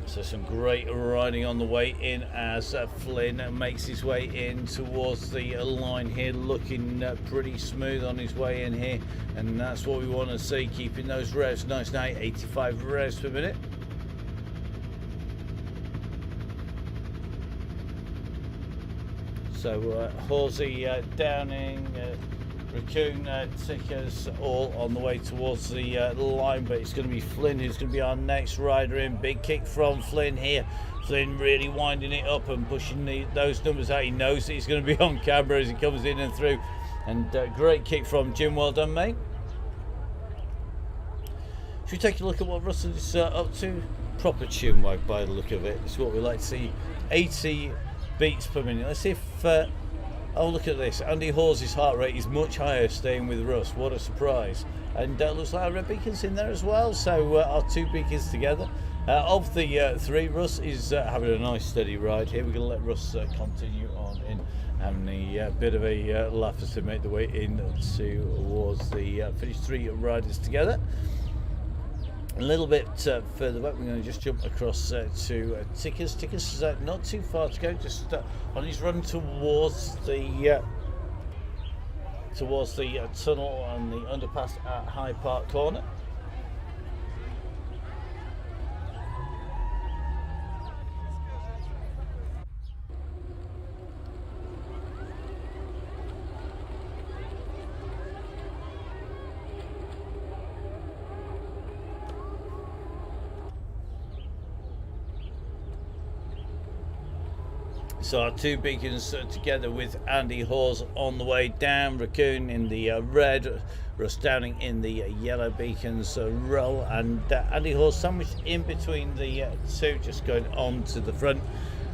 A: So some great riding on the way in as Flynn makes his way in towards the line here, looking pretty smooth on his way in here, and that's what we want to see, keeping those revs nice and high, 85 revs per minute. So Horsey, Downing, Raccoon, Tickers all on the way towards the line, but it's going to be Flynn who's going to be our next rider in. Big kick from Flynn here. Flynn really winding it up and pushing those numbers out. He knows that he's going to be on camera as he comes in and through. And great kick from Jim. Well done, mate. Should we take a look at what Russell is up to? Proper chin wag by the look of it. It's what we like to see. 80 beats per minute. Let's see if oh, look at this. Andy Hawes' heart rate is much higher staying with Russ. What a surprise. And looks like our red beacon's in there as well. So our two beacons together. Of the three, Russ is having a nice steady ride here. We're going to let Russ continue on in, having a bit of a laugh as they make the way in towards the finished three riders together. A little bit further back, we're going to just jump across to Tickers. Tickers is not too far to go, just on his run towards the tunnel and the underpass at High Park Corner. So our two beacons together with Andy Hawes on the way down, Raccoon in the red, Russ Downing in the yellow beacons roll, and Andy Hawes sandwiched in between the two, just going on to the front.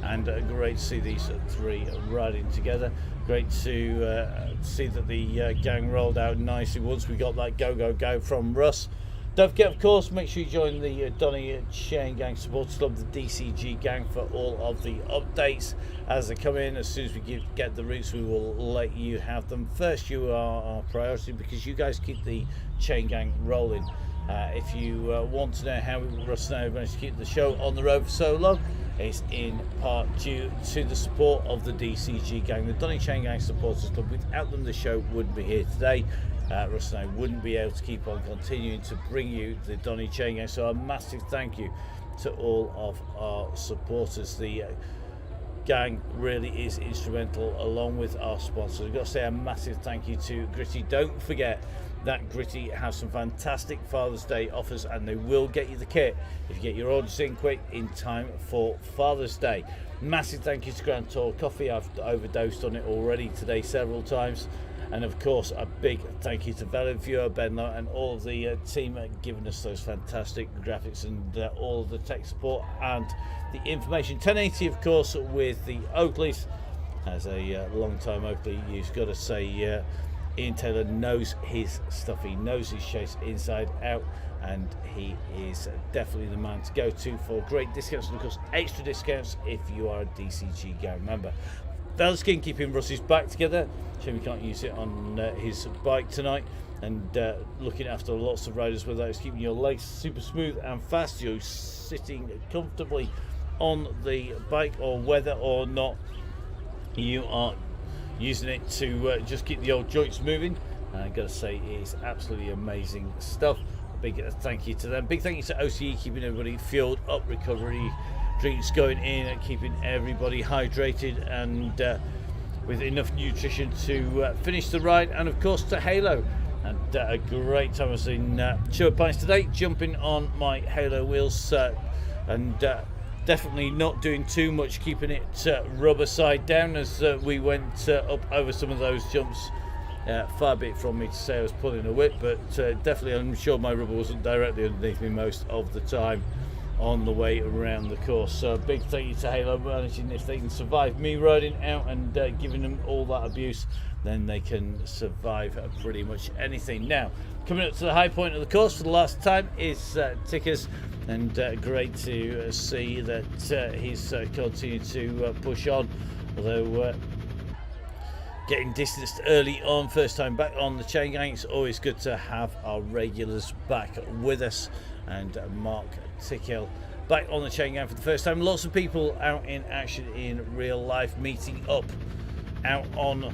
A: And great to see these three riding together. Great to see that the gang rolled out nicely once we got that go from Russ. Don't forget, of course, make sure you join the Donny Chaingang Supporters Club, the DCG gang, for all of the updates as they come in. As soon as we get the routes, we will let you have them. First, you are our priority because you guys keep the chain gang rolling. If you want to know how Russ and I have managed to keep the show on the road for so long, it's in part due to the support of the DCG gang, the Donny Chaingang Supporters Club. Without them, the show wouldn't be here today. Russ and I wouldn't be able to keep on continuing to bring you the Donny Chaingang. So a massive thank you to all of our supporters. The gang really is instrumental, along with our sponsors. I've got to say a massive thank you to Gritty. Don't forget that Gritty has some fantastic Father's Day offers, and they will get you the kit if you get your orders in quick in time for Father's Day. Massive thank you to Grand Tour Coffee. I've overdosed on it already today several times. And of course, a big thank you to Valid Viewer, Benlo, and all of the team giving us those fantastic graphics and all of the tech support and the information. 1080, of course, with the Oakleys. As a long-time Oakley, you've got to say Ian Taylor knows his stuff. He knows his chase inside out, and he is definitely the man to go to for great discounts and, of course, extra discounts if you are a DCG gang member. Velskin keeping Russ's back together. Shame we can't use it on his bike tonight. And looking after lots of riders, whether it's keeping your legs super smooth and fast, you're sitting comfortably on the bike, or whether or not you are using it to just keep the old joints moving. I've got to say, it is absolutely amazing stuff. A big thank you to them. Big thank you to OCE, keeping everybody fueled up, recovery drinks going in and keeping everybody hydrated and with enough nutrition to finish the ride. And of course to Halo, and a great time. I was in Sherwood Pines today, jumping on my Halo wheels and definitely not doing too much, keeping it rubber side down as we went up over some of those jumps Far be it from me to say I was pulling a whip, but definitely I'm sure my rubber wasn't directly underneath me most of the time on the way around the course. So big thank you to Halo managing. If they can survive me riding out and giving them all that abuse, then they can survive pretty much anything. Now, coming up to the high point of the course for the last time is Tickers, and great to see that he's continued to push on, although getting distanced early on, first time back on the chain gang. It's always good to have our regulars back with us, and Mark Tickhill back on the chain gang for the first time. Lots of people out in action in real life, meeting up out on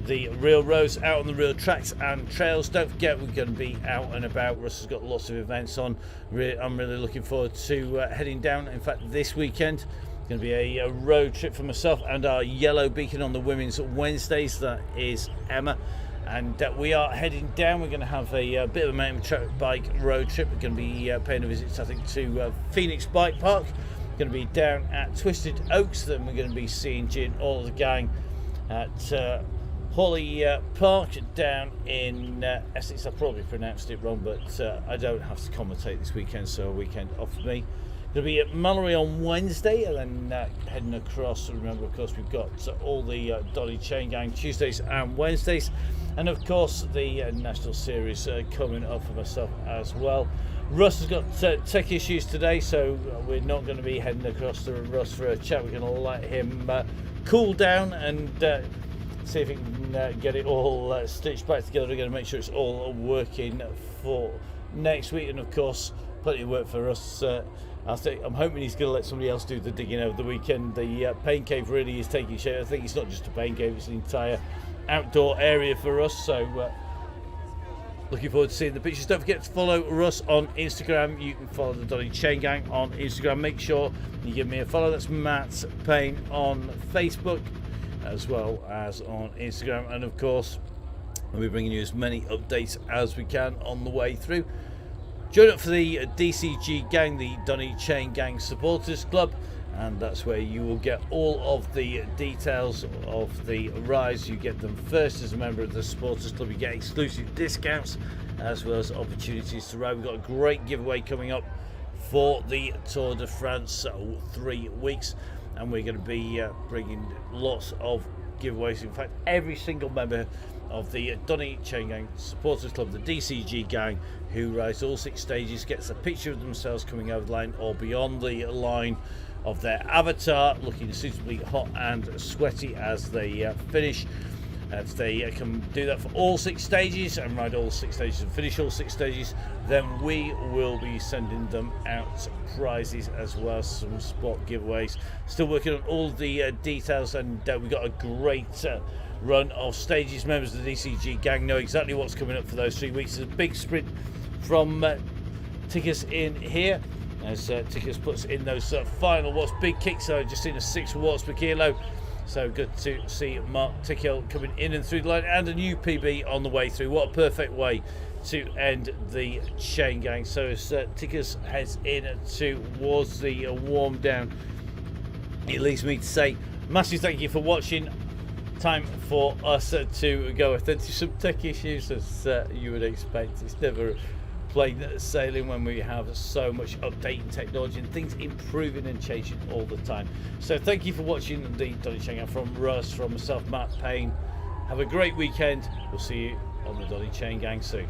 A: the real roads, out on the real tracks and trails. Don't forget, we're going to be out and about. Russ has got lots of events on. I'm really looking forward to heading down. In fact, this weekend going to be a road trip for myself and our yellow beacon on the women's Wednesdays. That is Emma, and we are heading down. We're going to have a bit of a mountain bike road trip. We're going to be paying a visit, I think, to Phoenix Bike Park. We're going to be down at Twisted Oaks. Then we're going to be seeing Gin, all of the gang, at Holly Park down in Essex. I probably pronounced it wrong, but I don't have to commentate this weekend, so a weekend off for me. Going to be at Mallory on Wednesday, and then heading across. Remember, of course, we've got all the Donny Chaingang Tuesdays and Wednesdays, and of course the National Series coming up for myself as well. Russ has got tech issues today, so we're not going to be heading across to Russ for a chat. We're going to let him cool down and see if he can get it all stitched back together. We're going to make sure it's all working for next week, and of course plenty of work for us. I'm hoping he's going to let somebody else do the digging over the weekend. The pain cave really is taking shape. I think it's not just a pain cave, it's an entire outdoor area for us, so looking forward to seeing the pictures. Don't forget to follow Russ on Instagram. You can follow the Donny Chaingang on Instagram. Make sure you give me a follow. That's Matt Payne on Facebook as well as on Instagram, and of course we'll be bringing you as many updates as we can on the way through. Join up for the DCG gang, the Donny Chaingang Supporters Club, and that's where you will get all of the details of the rides. You get them first as a member of the Supporters Club. You get exclusive discounts as well as opportunities to ride. We've got a great giveaway coming up for the Tour de France, 3 weeks, and we're going to be bringing lots of giveaways. In fact, every single member of the Donny Chaingang Supporters Club, the DCG gang, who rides all 6 stages, gets a picture of themselves coming over the line or beyond the line of their avatar, looking suitably hot and sweaty as they finish. If they can do that for all 6 stages and ride all 6 stages and finish all 6 stages, then we will be sending them out prizes as well as some spot giveaways. Still working on all the details, and we've got a great run of stages. Members of the DCG gang know exactly what's coming up for those 3 weeks. There's a big sprint from Tickers in here as Tickers puts in those final watts, big kicks. So just seen a 6 watts per kilo, so good to see Mark Tickhill coming in and through the line, and a new PB on the way through. What a perfect way to end the chain gang. So as Tickers heads in towards the warm down, it leaves me to say massive thank you for watching. Time for us to go attend to some tech issues, as you would expect. It's never plain sailing when we have so much updating technology and things improving and changing all the time. So thank you for watching the Donny Chaingang from Russ, from myself, Matt Payne. Have a great weekend. We'll see you on the Donny Chaingang soon.